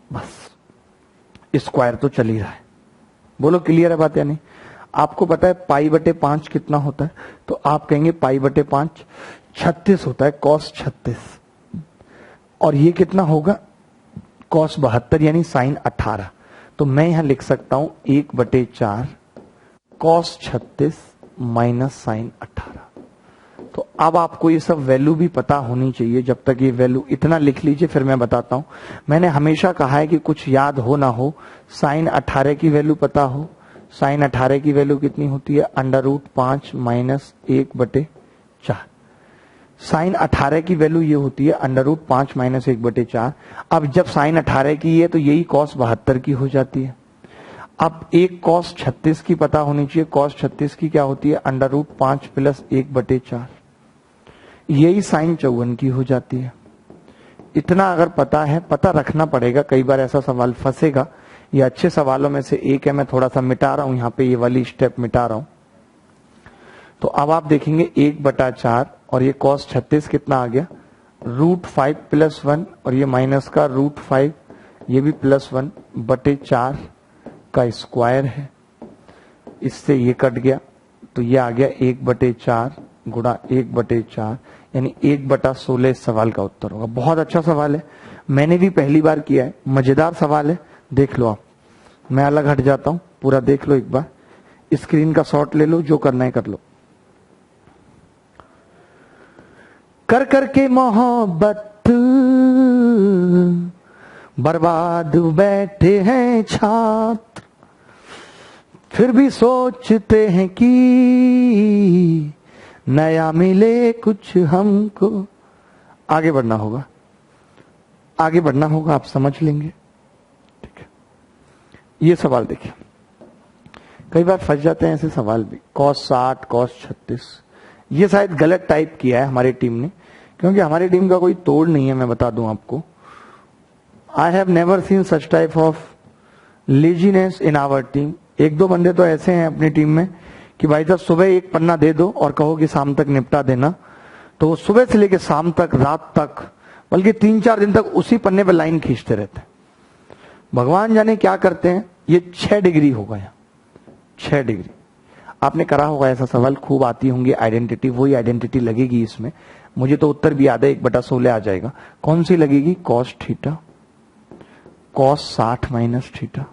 बस स्क्वायर तो चल ही रहा है, बोलो क्लियर है बात या नहीं। आपको पता है पाई बटे 5 कितना होता है, तो आप कहेंगे पाई बटे 5 36 होता है, कॉस 36, और ये कितना होगा, कॉस 72 यानी साइन 18। तो मैं यहां लिख सकता हूं 1/4 कॉस 36 माइनस साइन 18। तो अब आपको ये सब वैल्यू भी पता होनी चाहिए। जब तक ये वैल्यू, इतना लिख लीजिए, फिर मैं बताता हूं। मैंने हमेशा कहा है कि कुछ याद हो ना हो, साइन 18 की वैल्यू पता हो। साइन 18 की वैल्यू कितनी होती है, √5 माइनस 1/4। साइन 18 की वैल्यू ये होती है √5 माइनस 1/4। अब जब साइन 18 की है तो यही कॉस 72 की हो जाती है। अब एक कॉस 36 की पता होनी चाहिए, कॉस 36 की क्या होती है, √5 प्लस 1/4, यही साइन 54 की हो जाती है। इतना अगर पता है, पता रखना पड़ेगा, कई बार ऐसा सवाल फंसेगा। ये अच्छे सवालों में से एक है, मैं थोड़ा सा मिटा रहा हूं यहाँ पे, ये वाली स्टेप मिटा रहा हूं। तो अब आप देखेंगे 1/4 और ये कॉस 36 कितना आ गया, √5 प्लस 1, और ये माइनस का √5, ये भी प्लस 1/4 का स्क्वायर है। इससे ये कट गया तो ये आ गया 1/4 गुणा 1/4, यानी 1/16 इस सवाल का उत्तर होगा। बहुत अच्छा सवाल है, मैंने भी पहली बार किया है, मजेदार सवाल है, देख लो आप। मैं अलग हट जाता हूं, पूरा देख लो एक बार, स्क्रीन का शॉट ले लो, जो करना है कर लो। कर करके मोहब्बत बर्बाद बैठे हैं छात्र, फिर भी सोचते हैं कि नया मिले कुछ हमको। आगे बढ़ना होगा, आगे बढ़ना होगा, आप समझ लेंगे। ठीक है, ये सवाल देखिए, कई बार फंस जाते हैं ऐसे सवाल भी। कॉस 60 कॉस 36, ये शायद गलत टाइप किया है हमारी टीम ने, क्योंकि हमारी टीम का कोई तोड़ नहीं है, मैं बता दूं आपको। I have never seen such type of laziness in our team. एक दो बंदे तो ऐसे हैं अपनी टीम में कि भाई साहब सुबह एक पन्ना दे दो और कहो कि शाम तक निपटा देना, तो वो सुबह से लेकर शाम तक, रात तक, बल्कि 3-4 दिन तक उसी पन्ने पर लाइन खींचते रहते हैं। भगवान जाने क्या करते हैं। ये 6 डिग्री होगा यहाँ, 6 डिग्री। आपने करा होगा ऐसा सवाल, खूब आती होंगी आइडेंटिटी, वही आइडेंटिटी लगेगी इसमें। मुझे तो उत्तर भी याद है, 1/16 आ जाएगा। कौन सी लगेगी? Cos theta, cos 60 minus theta,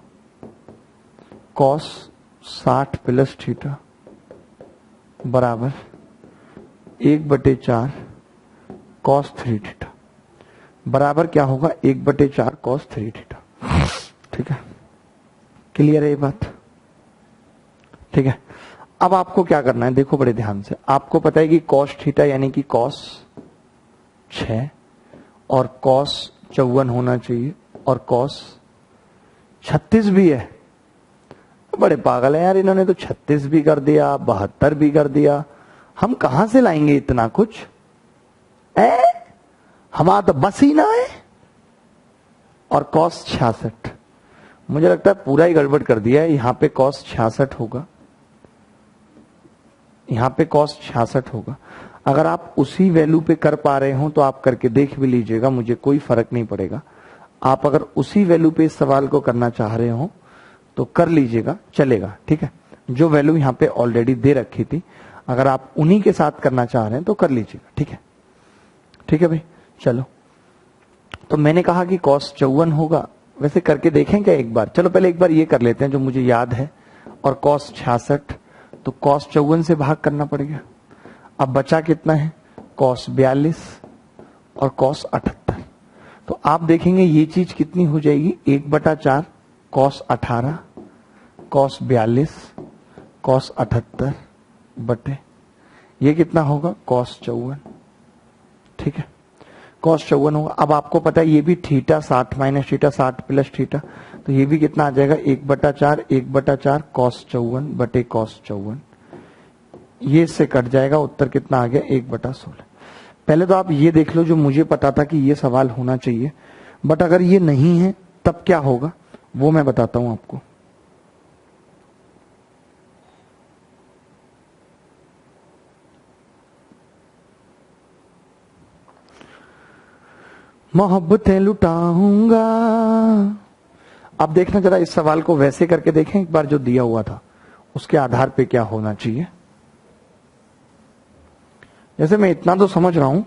cos 60 plus theta बराबर 1/4 कॉस 3 थीटा बराबर क्या होगा? 1/4 कॉस 3 थीटा। ठीक है, क्लियर है ये बात? ठीक है, अब आपको क्या करना है, देखो बड़े ध्यान से। आपको पता है कि कॉस थीटा यानी कि कॉस 6 और कॉस 54 होना चाहिए और कॉस 36 भी है। बड़े पागल है यार, इन्होंने तो 36 भी कर दिया, 72 भी कर दिया। हम कहां से लाएंगे इतना कुछ? हमारा तो बस ही ना है। और कॉस 66, मुझे लगता है पूरा ही गड़बड़ कर दिया है। यहां पे कॉस 66 होगा, यहां पे कॉस 66 होगा। अगर आप उसी वैल्यू पे कर पा रहे हो तो आप करके देख भी लीजिएगा, मुझे कोई फर्क नहीं पड़ेगा। आप अगर उसी वैल्यू पे इस सवाल को करना चाह रहे हो तो कर लीजिएगा, चलेगा। ठीक है, जो वैल्यू यहां पे ऑलरेडी दे रखी थी, अगर आप उन्हीं के साथ करना चाह रहे हैं तो कर लीजिएगा। ठीक है, ठीक है भाई, चलो। तो मैंने कहा कि कॉस 54 होगा, वैसे करके देखें क्या एक बार? चलो पहले एक बार ये कर लेते हैं जो मुझे याद है। और कॉस 66, तो कॉस 54 से भाग करना पड़ेगा। अब बचा कितना है? कॉस 42 और कॉस 78। तो आप देखेंगे ये चीज कितनी हो जाएगी? 1/4 कॉस 18 कॉस 42 कॉस 78 बटे ये कितना होगा? कॉस 54। ठीक है, कॉस 54 होगा। अब आपको पता है ये भी theta 60 minus theta 60 plus theta, तो ये भी कितना आ जाएगा? 1/4 कॉस 54 बटे कॉस 54। ये इससे कट जाएगा, उत्तर कितना आ गया? 1/16। पहले तो आप ये देख लो, जो मुझे पता था कि ये सवाल होना चाहिए, बट अगर ये नहीं है तब क्या होगा वो मैं बताता हूं आपको। मोहब्बतें लुटाऊंगा। अब देखना जरा इस सवाल को वैसे करके देखें एक बार, जो दिया हुआ था उसके आधार पे क्या होना चाहिए। जैसे मैं इतना तो समझ रहा हूं,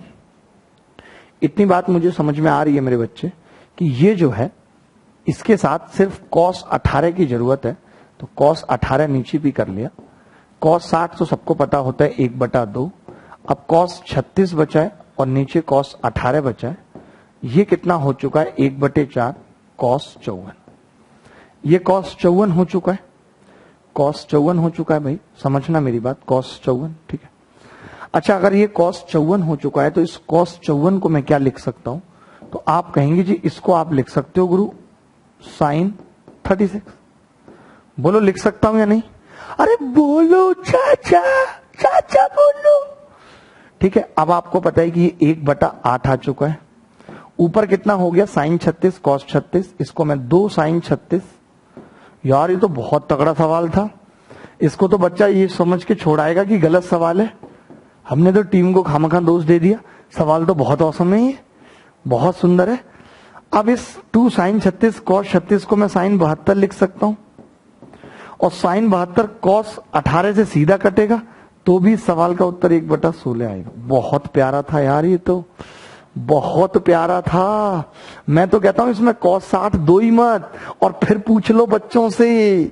इतनी बात मुझे समझ में आ रही है मेरे बच्चे, कि ये जो है इसके साथ सिर्फ कॉस 18 की जरूरत है, तो कॉस 18 नीचे भी कर लिया। कॉस 60 तो सबको पता होता है 1/2। अब कॉस 36 बचा है और नीचे कॉस 18 बचा है। ये कितना हो चुका है? 1/4 कॉस 54। ये कॉस 54 हो चुका है, कॉस 54 हो चुका है भाई, समझना मेरी बात, कॉस 54। ठीक है, अच्छा अगर ये कॉस 54 हो चुका है तो इस कॉस 54 को मैं क्या लिख सकता हूं? तो आप कहेंगे जी इसको आप लिख सकते हो गुरु साइन 36। बोलो लिख सकता हूं या नहीं? अरे बोलो चाचा, चाचा बोलो। ठीक है, अब आपको पता है कि ये 1/8 आ चुका है। ऊपर कितना हो गया? साइन 36 कॉस 36, इसको मैं 2 साइन 36। यार ये तो बहुत तगड़ा सवाल था, इसको तो बच्चा ये समझ के छोड़ाएगा कि गलत सवाल है। हमने तो टीम को खामखा दोष दे दिया, सवाल तो बहुत औसम है, ये बहुत सुंदर है। अब इस 2 साइन 36 कॉस 36 को मैं साइन 72 लिख सकता हूं, और साइन 72 कॉस 18 से सीधा कटेगा, तो भी सवाल का उत्तर 1/16 आएगा। बहुत प्यारा था यार, ये तो बहुत प्यारा था। मैं तो कहता हूं इसमें कॉस 60 दो ही मत, और फिर पूछ लो बच्चों से,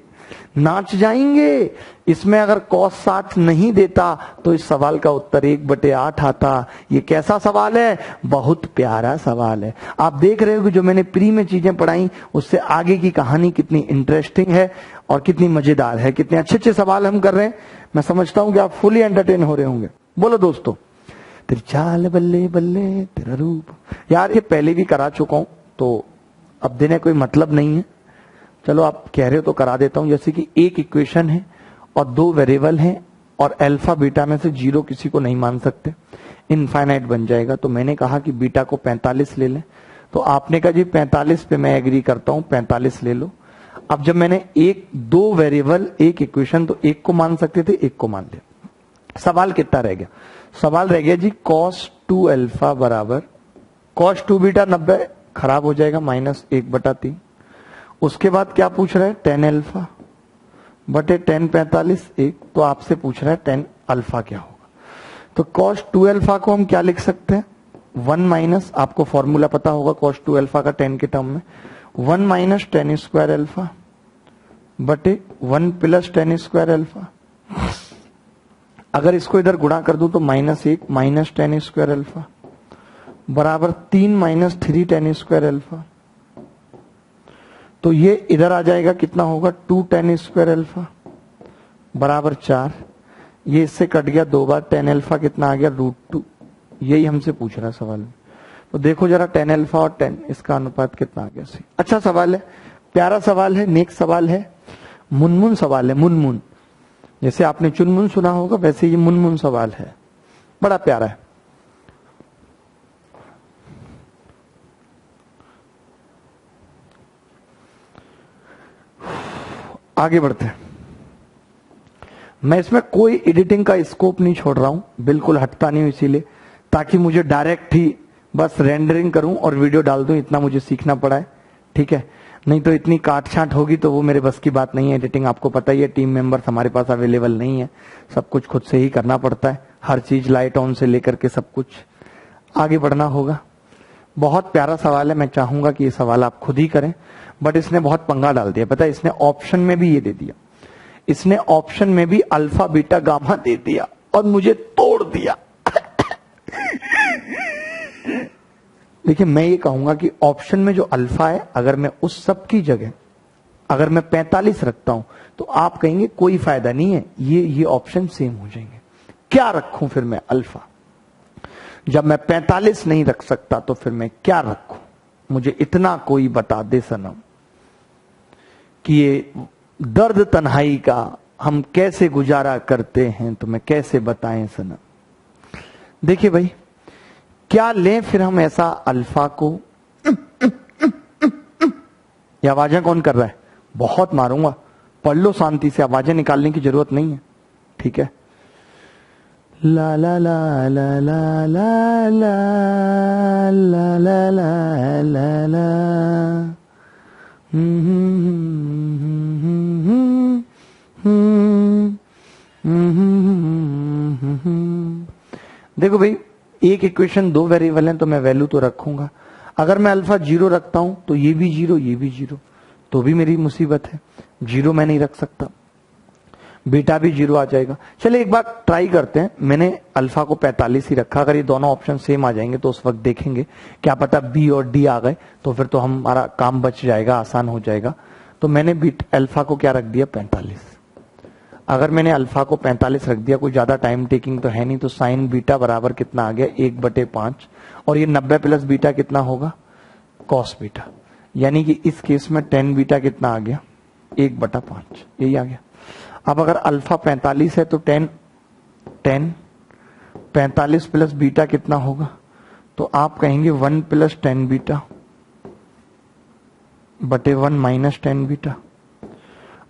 नाच जाएंगे। इसमें अगर कॉस 60 नहीं देता तो इस सवाल का उत्तर 1/8 आता। ये कैसा सवाल है? बहुत प्यारा सवाल है। आप देख रहे हो कि जो मैंने प्री में चीजें पढ़ाई उससे आगे की कहानी कितनी इंटरेस्टिंग है और कितनी मजेदार है, कितने अच्छे अच्छे सवाल हम कर रहे हैं। मैं समझता हूं कि आप फुली एंटरटेन हो रहे होंगे। बोलो दोस्तों, तेरी चाल बल्ले बल्ले तेरा रूप। यार ये पहले भी करा चुका हूं तो अब देने कोई मतलब नहीं है, चलो आप कह रहे हो तो करा देता हूं। जैसे कि एक इक्वेशन है और 2 वेरिएबल हैं और अल्फा बीटा में से 0 किसी को नहीं मान सकते, इनफाइनाइट बन जाएगा। तो मैंने कहा कि बीटा को 45 ले लें, तो आपने कहा जी 45 पे मैं एग्री करता हूं, 45 ले लो। अब जब मैंने 2 वेरिएबल एक इक्वेशन, तो एक को मान सकते थे, एक को मान लिया। सवाल कितना रह गया? सवाल रह गया जी cos 2 अल्फा बराबर cos 2 बीटा 90 खराब हो जाएगा -1/3, उसके बाद क्या पूछ रहा है, टेन अल्फा बटे टेन 45 1, तो आपसे पूछ रहा है टेन अल्फा क्या होगा। तो cos 2 अल्फा को हम क्या लिख सकते हैं, 1 माइनस, आपको फॉर्मूला पता होगा cos 2 अल्फा का 10 के टर्म में, 1 माइनस टेन स्क्वायर अल्फा बटे 1 प्लस टेन स्क्वायर अल्फा। अगर इसको इधर गुणा कर दूं तो -1 माइनस टेन स्क्वायर अल्फा बराबर 3 माइनस 3 टेन स्क्वायर अल्फा। तो ये इधर आ जाएगा, कितना होगा 2 टेन स्क्वायर अल्फा बराबर 4। ये इससे कट गया 2 बार, टेन अल्फा कितना आ गया √2। यही हमसे पूछ रहा है सवाल में। तो देखो जरा टेन अल्फा और 10 इसका अनुपात कितना आ गया। सही, अच्छा सवाल है, प्यारा सवाल है, नेक्स्ट सवाल है, मुनमुन सवाल है। मुनमुन, जैसे आपने चुनमुन सुना होगा वैसे ये मुनमुन सवाल है, बड़ा प्यारा है। आगे बढ़ते हैं। मैं इसमें कोई एडिटिंग का स्कोप नहीं छोड़ रहा हूं, बिल्कुल हटता नहीं हूं, इसीलिए ताकि मुझे डायरेक्ट ही बस रेंडरिंग करूं और वीडियो डाल दूं, इतना मुझे सीखना पड़ा है, ठीक है। नहीं तो इतनी काट छांट होगी तो वो मेरे बस की बात नहीं है। एडिटिंग आपको पता ही है, टीम मेंबर्स हमारे पास अवेलेबल नहीं है, सब कुछ खुद से ही करना पड़ता है, हर चीज लाइट ऑन से लेकर के सब कुछ। आगे बढ़ना होगा। बहुत प्यारा सवाल है, मैं चाहूंगा कि ये सवाल आप खुद ही करें, बट इसने बहुत पंगा डाल दिया, पता है, इसने ऑप्शन में भी ये दे दिया, इसने ऑप्शन में भी अल्फा बीटा गामा दे दिया और मुझे तोड़ दिया। देखिए मैं ये कहूंगा कि ऑप्शन में जो अल्फा है, अगर मैं उस सब की जगह अगर मैं 45 रखता हूं तो आप कहेंगे कोई फायदा नहीं है, ये ऑप्शन सेम हो जाएंगे। क्या रखूं फिर मैं अल्फा, जब मैं 45 नहीं रख सकता तो फिर मैं क्या रखूं। मुझे इतना कोई बता दे सनम कि ये दर्द तन्हाई का हम कैसे गुजारा करते हैं, तो मैं कैसे बताएं सनम। देखिए भाई, क्या लें फिर हम ऐसा अल्फा को। ये आवाजें कौन कर रहा है, बहुत मारूंगा, पढ़ लो शांति से, आवाजें निकालने की जरूरत नहीं है, ठीक है। ला ला ला ला ला ला ला ला ला ला ला ला। देखो भाई, एक इक्वेशन दो वेरिएबल है तो मैं वैल्यू तो रखूंगा। अगर मैं अल्फा 0 रखता हूं तो ये भी 0 ये भी 0, तो भी मेरी मुसीबत है। 0 मैं नहीं रख सकता, बीटा भी 0 आ जाएगा। चलिए एक बार ट्राई करते हैं। मैंने अल्फा को 45 ही रखा, अगर ये दोनों ऑप्शन सेम आ जाएंगे तो उस वक्त देखेंगे, क्या पता बी और डी आ गए तो फिर तो हमारा काम बच जाएगा, आसान हो जाएगा। तो मैंने अल्फा को क्या रख दिया 45। अगर मैंने अल्फा को 45 रख दिया, कोई ज्यादा टाइम टेकिंग तो है नहीं, तो साइन बीटा बराबर कितना आ गया 1/5, और ये 90 प्लस बीटा कितना होगा कॉस बीटा, यानी कि इस केस में 10 बीटा कितना आ गया 1/5, यही आ गया। अब अगर अल्फा 45 है तो 10 45 प्लस बीटा कितना होगा, तो आप कहेंगे 1 प्लस 10 बीटा बटे 1 माइनस 10 बीटा।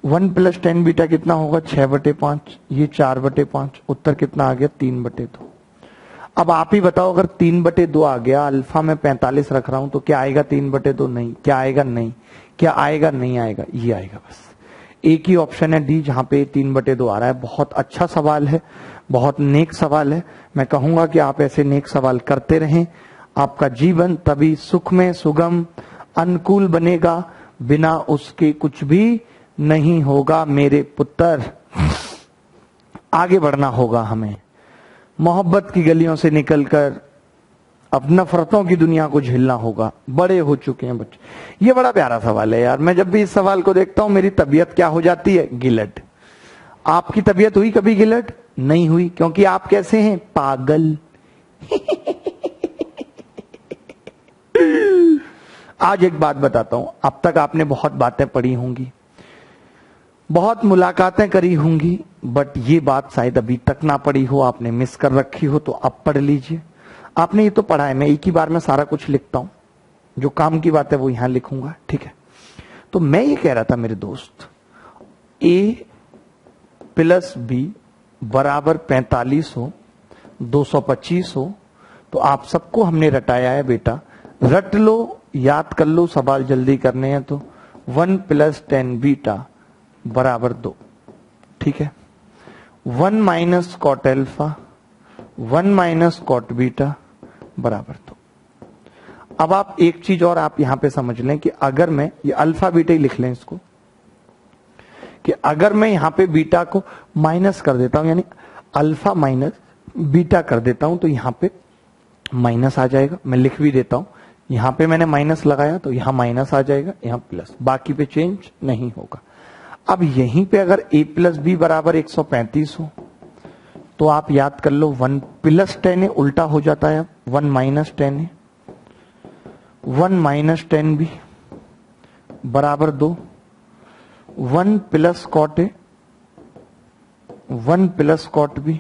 1 प्लस 10 बीटा कितना होगा 6/5, ये 4/5, उत्तर कितना आ गया 3/2। अब आप ही बताओ, अगर 3/2 आ गया, अल्फा में 45 रख रहा हूं तो क्या आएगा 3/2, नहीं, क्या आएगा नहीं, क्या आएगा नहीं आएगा, ये आएगा। बस एक ही ऑप्शन है डी जहां पे 3/2 आ रहा है। बहुत अच्छा सवाल है, बहुत नेक सवाल है। मैं कहूंगा कि आप ऐसे नेक सवाल करते रहें, आपका जीवन तभी सुख में सुगम अनुकूल बनेगा, बिना उसके कुछ भी नहीं होगा मेरे पुत्र। आगे बढ़ना होगा हमें, मोहब्बत की गलियों से निकलकर अब नफरतों की दुनिया को झेलना होगा। बड़े हो चुके हैं बच्चे। ये बड़ा प्यारा सवाल है यार, मैं जब भी इस सवाल को देखता हूं मेरी तबीयत क्या हो जाती है, गिलट। आपकी तबीयत हुई कभी गिलट? नहीं हुई, क्योंकि आप कैसे हैं, पागल। आज एक बात बताता हूं, अब तक आपने बहुत बातें पढ़ी होंगी, बहुत मुलाकातें करी होंगी, बट ये बात शायद अभी तक ना पढ़ी हो, आपने मिस कर रखी हो, तो अब पढ़ लीजिए। आपने ये तो पढ़ा है, मैं एक ही बार में सारा कुछ लिखता हूं, जो काम की बात है वो यहां लिखूंगा, ठीक है। तो मैं ये कह रहा था मेरे दोस्त, ए प्लस बी बराबर 45 हो, 225 हो, तो आप सबको हमने रटाया है बेटा, रट लो, याद कर लो, सवाल जल्दी करने हैं तो 1 प्लस 10 बीटा बराबर 2। ठीक है, 1 minus cot alpha 1 minus cot beta बराबर 2। अब आप एक चीज और आप यहां पे समझ लें कि अगर मैं ये अल्फा बीटा ही लिख लें इसको, कि अगर मैं यहां पे बीटा को माइनस कर देता हूं, यानी अल्फा माइनस बीटा कर देता हूं, तो यहां पे माइनस आ जाएगा। मैं लिख भी देता हूं, यहां पे मैंने माइनस लगाया तो यहां माइनस आ जाएगा, यहां प्लस, बाकी पे चेंज नहीं होगा। अब यहीं पे अगर a प्लस बी बराबर 135 हो तो आप याद कर लो 1 प्लस 10 उल्टा हो जाता है, 1 माइनस 10 1 माइनस 10 बी बराबर 2। 1 plus cot 1 plus cot B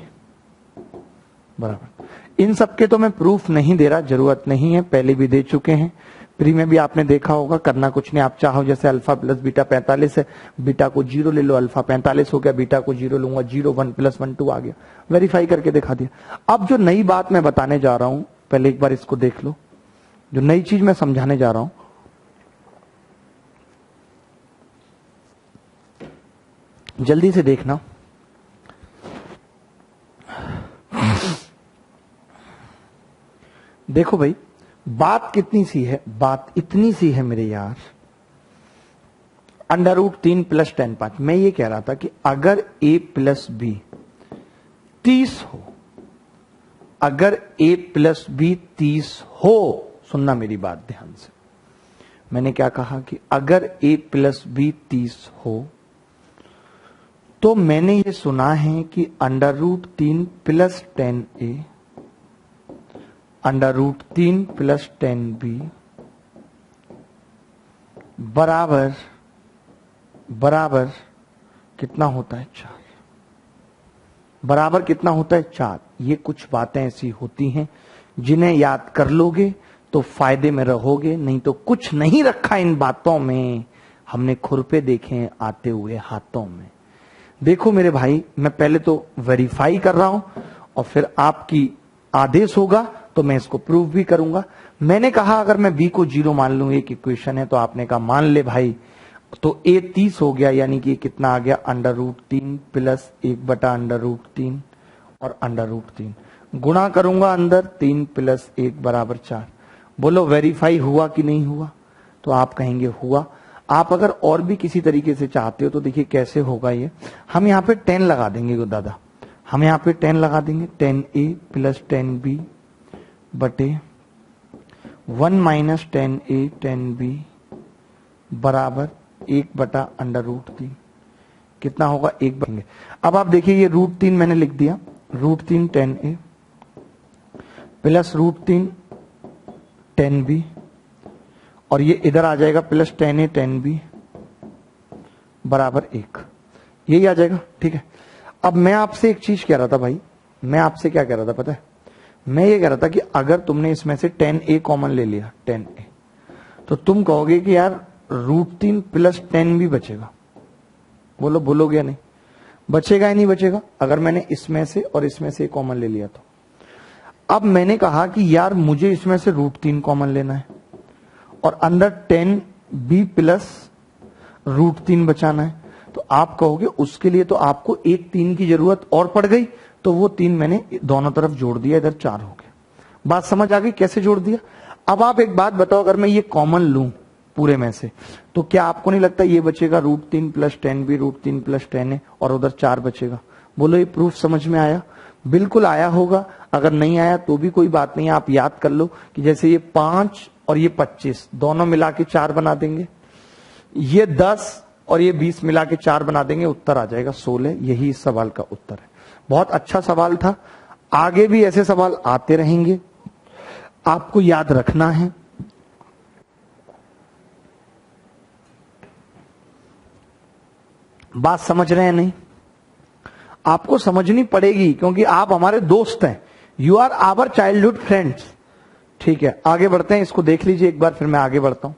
बराबर। इन सबके तो मैं प्रूफ नहीं दे रहा, जरूरत नहीं है, पहले भी दे चुके हैं, प्री में भी आपने देखा होगा। करना कुछ नहीं, आप चाहो जैसे अल्फा प्लस बीटा 45 है, बीटा को 0 ले लो, अल्फा 45 हो गया, बीटा को 0 लूंगा, 0 1 प्लस 1 2 आ गया, वेरीफाई करके दिखा दिया। अब जो नई बात मैं बताने जा रहा हूं, पहले एक बार इसको देख लो, जो नई चीज मैं समझाने जा रहा हूं, जल्दी से देखना। देखो भाई, बात कितनी सी है, बात इतनी सी है मेरे यार, अंडर रूट 3 प्लस 10 5। मैं ये कह रहा था कि अगर a प्लस बी 30 हो, अगर a प्लस बी 30 हो, सुनना मेरी बात ध्यान से, मैंने क्या कहा कि अगर a प्लस बी 30 हो, तो मैंने ये सुना है कि under root 3 plus 10a under root 3 plus 10b बराबर बराबर कितना होता है 4। बराबर कितना होता है 4। ये कुछ बातें ऐसी होती हैं जिन्हें याद कर लोगे तो फायदे में रहोगे, नहीं तो कुछ नहीं रखा इन बातों में। हमने खुरपे देखे हैं आते हुए हाथों में। देखो मेरे भाई, मैं पहले तो वेरीफाई कर रहा हूं और फिर आपकी आदेश होगा तो मैं इसको प्रूव भी करूंगा। मैंने कहा अगर मैं b को 0 मान लूं, एक इक्वेशन है, तो आपने कहा मान ले भाई, तो a 30 हो गया, यानी कि कितना आ गया अंडर रूट 3 प्लस 1 बटा अंडर रूट 3 और अंडर रूट 3 गुणा करूंगा अंदर 3 प्लस 1 बराबर 4। बोलो वेरीफाई हुआ कि नहीं हुआ? तो आप कहेंगे हुआ। आप अगर और भी किसी तरीके से चाहते हो तो देखिए कैसे होगा ये। हम यहाँ पे 10 लगा देंगे दादा, हम यहाँ पे 10 लगा देंगे, 10a प्लस 10b बटे 1 माइनस 10a 10b बराबर 1 बटा अंडर रूट 3। कितना होगा? 1 बनेंगे। अब आप देखिए ये रूट 3 मैंने लिख दिया, root 3 10a plus root 3 10b और ये इधर आ जाएगा प्लस 10a 10b बराबर 1, यही आ जाएगा। ठीक है, अब मैं आपसे एक चीज कह रहा था भाई, मैं आपसे क्या कह रहा था पता है? मैं ये कह रहा था कि अगर तुमने इसमें से 10a कॉमन ले लिया, 10a, तो तुम कहोगे कि यार रूट 3 प्लस 10 भी बचेगा। बोलो बोलोगे या नहीं? बचेगा या नहीं बचेगा? अगर मैंने इसमें से और इसमें से कॉमन ले लिया तो। अब मैंने कहा कि यार मुझे इसमें से रूट 3 कॉमन लेना है और अंदर 10b प्लस रूट 3 बचाना है, तो आप कहोगे उसके लिए तो आपको एक 3 की जरूरत और पड़ गई, तो वो 3 मैंने दोनों तरफ जोड़ दिया, इधर 4 हो गया। बात समझ आ गई कैसे जोड़ दिया? अब आप एक बात बताओ, अगर मैं ये कॉमन लूं पूरे में से, तो क्या आपको नहीं लगता ये बचेगा root 3 plus 10b root 3 plus 10a और उधर 4 बचेगा? बोलो ये प्रूफ समझ में आया? बिल्कुल आया होगा। अगर नहीं आया तो भी कोई बात नहीं है, आप याद कर लो कि जैसे ये 5 और ये 25 दोनों मिला के 4 बना देंगे, ये 10 और ये 20 मिला के 4 बना देंगे, उत्तर आ जाएगा 16। यही इस सवाल का उत्तर है। बहुत अच्छा सवाल था, आगे भी ऐसे सवाल आते रहेंगे, आपको याद रखना है। बात समझ रहे हैं नहीं? आपको समझनी पड़ेगी क्योंकि आप हमारे दोस्त हैं, you are our childhood friends. ठीक है, आगे बढ़ते हैं, इसको देख लीजिए एक बार, फिर मैं आगे बढ़ता हूं।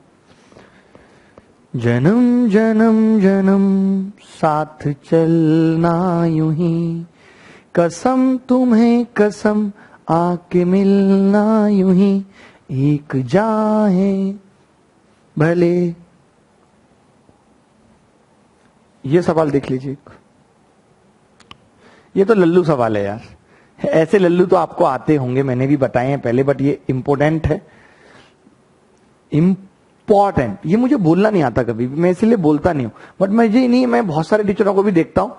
जन्म जन्म जन्म साथ चलना यूं ही, कसम तुम्हें कसम आके मिलना यूं ही, एक जाए भले ये सवाल देख लीजिए, ये तो लल्लू सवाल है यार, ऐसे लल्लू तो आपको आते होंगे, मैंने भी बताए हैं पहले, बट ये इंपॉर्टेंट है, इंपॉर्टेंट। ये मुझे बोलना नहीं आता कभी भी, मैं इसलिए बोलता नहीं हूं, बट मुझे नहीं, मैं बहुत सारे टीचरों को भी देखता हूं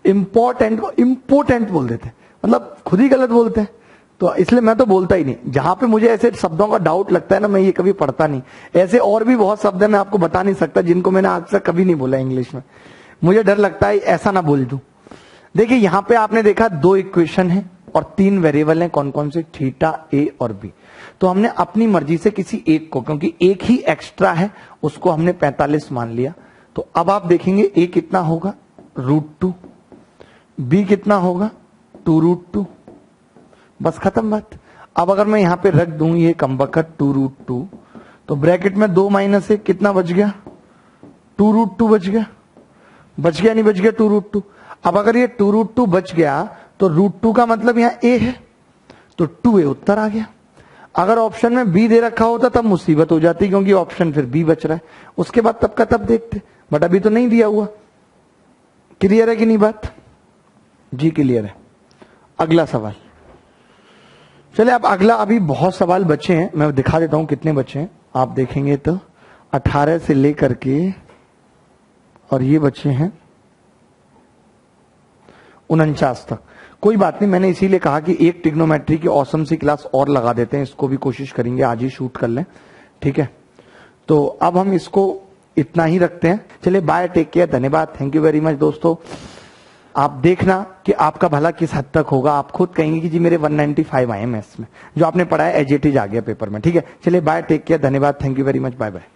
इंपॉर्टेंट को इम्पोर्टेंट बोल देते, मतलब खुद ही गलत बोलते हैं, तो इसलिए मैं तो बोलता ही नहीं। जहां पे मुझे ऐसे शब्दों का डाउट लगता है ना, मैं ये कभी पढ़ता नहीं। ऐसे और भी बहुत शब्द है, मैं आपको बता नहीं सकता, जिनको मैंने आज तक कभी नहीं बोला इंग्लिश में, मुझे डर लगता है ऐसा ना बोल दूं। देखिए यहां पे आपने देखा 2 इक्वेशन है और 3 वेरिएबल हैं, कौन कौन से, थीटा, ए और बी। तो हमने अपनी मर्जी से किसी एक को, क्योंकि एक ही एक्स्ट्रा है, उसको हमने 45 मान लिया। तो अब आप देखेंगे ए कितना होगा, √2, बी कितना होगा, 2√2, बस खत्म बात। अब अगर मैं यहां पे रख दूं ये कमबख्त 2√2, तो ब्रैकेट में 2 माइनस 1 कितना बच गया, 2√2 बच गया, बच गया नहीं बच गया 2√2। अब अगर ये 2√2 बच गया तो √2 का मतलब यहां ए है, तो 2a उत्तर आ गया। अगर ऑप्शन में बी दे रखा होता तब मुसीबत हो जाती, क्योंकि ऑप्शन फिर बी बच रहा है, उसके बाद तब का तब देखते, बट अभी तो नहीं दिया हुआ। क्लियर है कि नहीं बात? जी क्लियर है। अगला सवाल, चले अब अगला, अभी बहुत सवाल बचे हैं, मैं दिखा देता हूं कितने बचे हैं। आप देखेंगे तो 18 से लेकर के, और ये बचे हैं 49 तक। कोई बात नहीं, मैंने इसीलिए कहा कि एक ट्रिग्नोमेट्री की ऑसम सी क्लास और लगा देते हैं, इसको भी कोशिश करेंगे आज ही शूट कर लें, ठीक है। तो अब हम इसको इतना ही रखते हैं। चलिए बाय, टेक केयर, धन्यवाद, थैंक यू वेरी मच दोस्तों। आप देखना कि आपका भला किस हद तक होगा, आप खुद कहेंगे कि जी मेरे 195 आए मैथ्स में, जो आपने पढ़ा है एज इट इज आ गया पेपर में, ठीक है। चलिए बाय, टेक केयर, धन्यवाद, thank you very much, bye bye.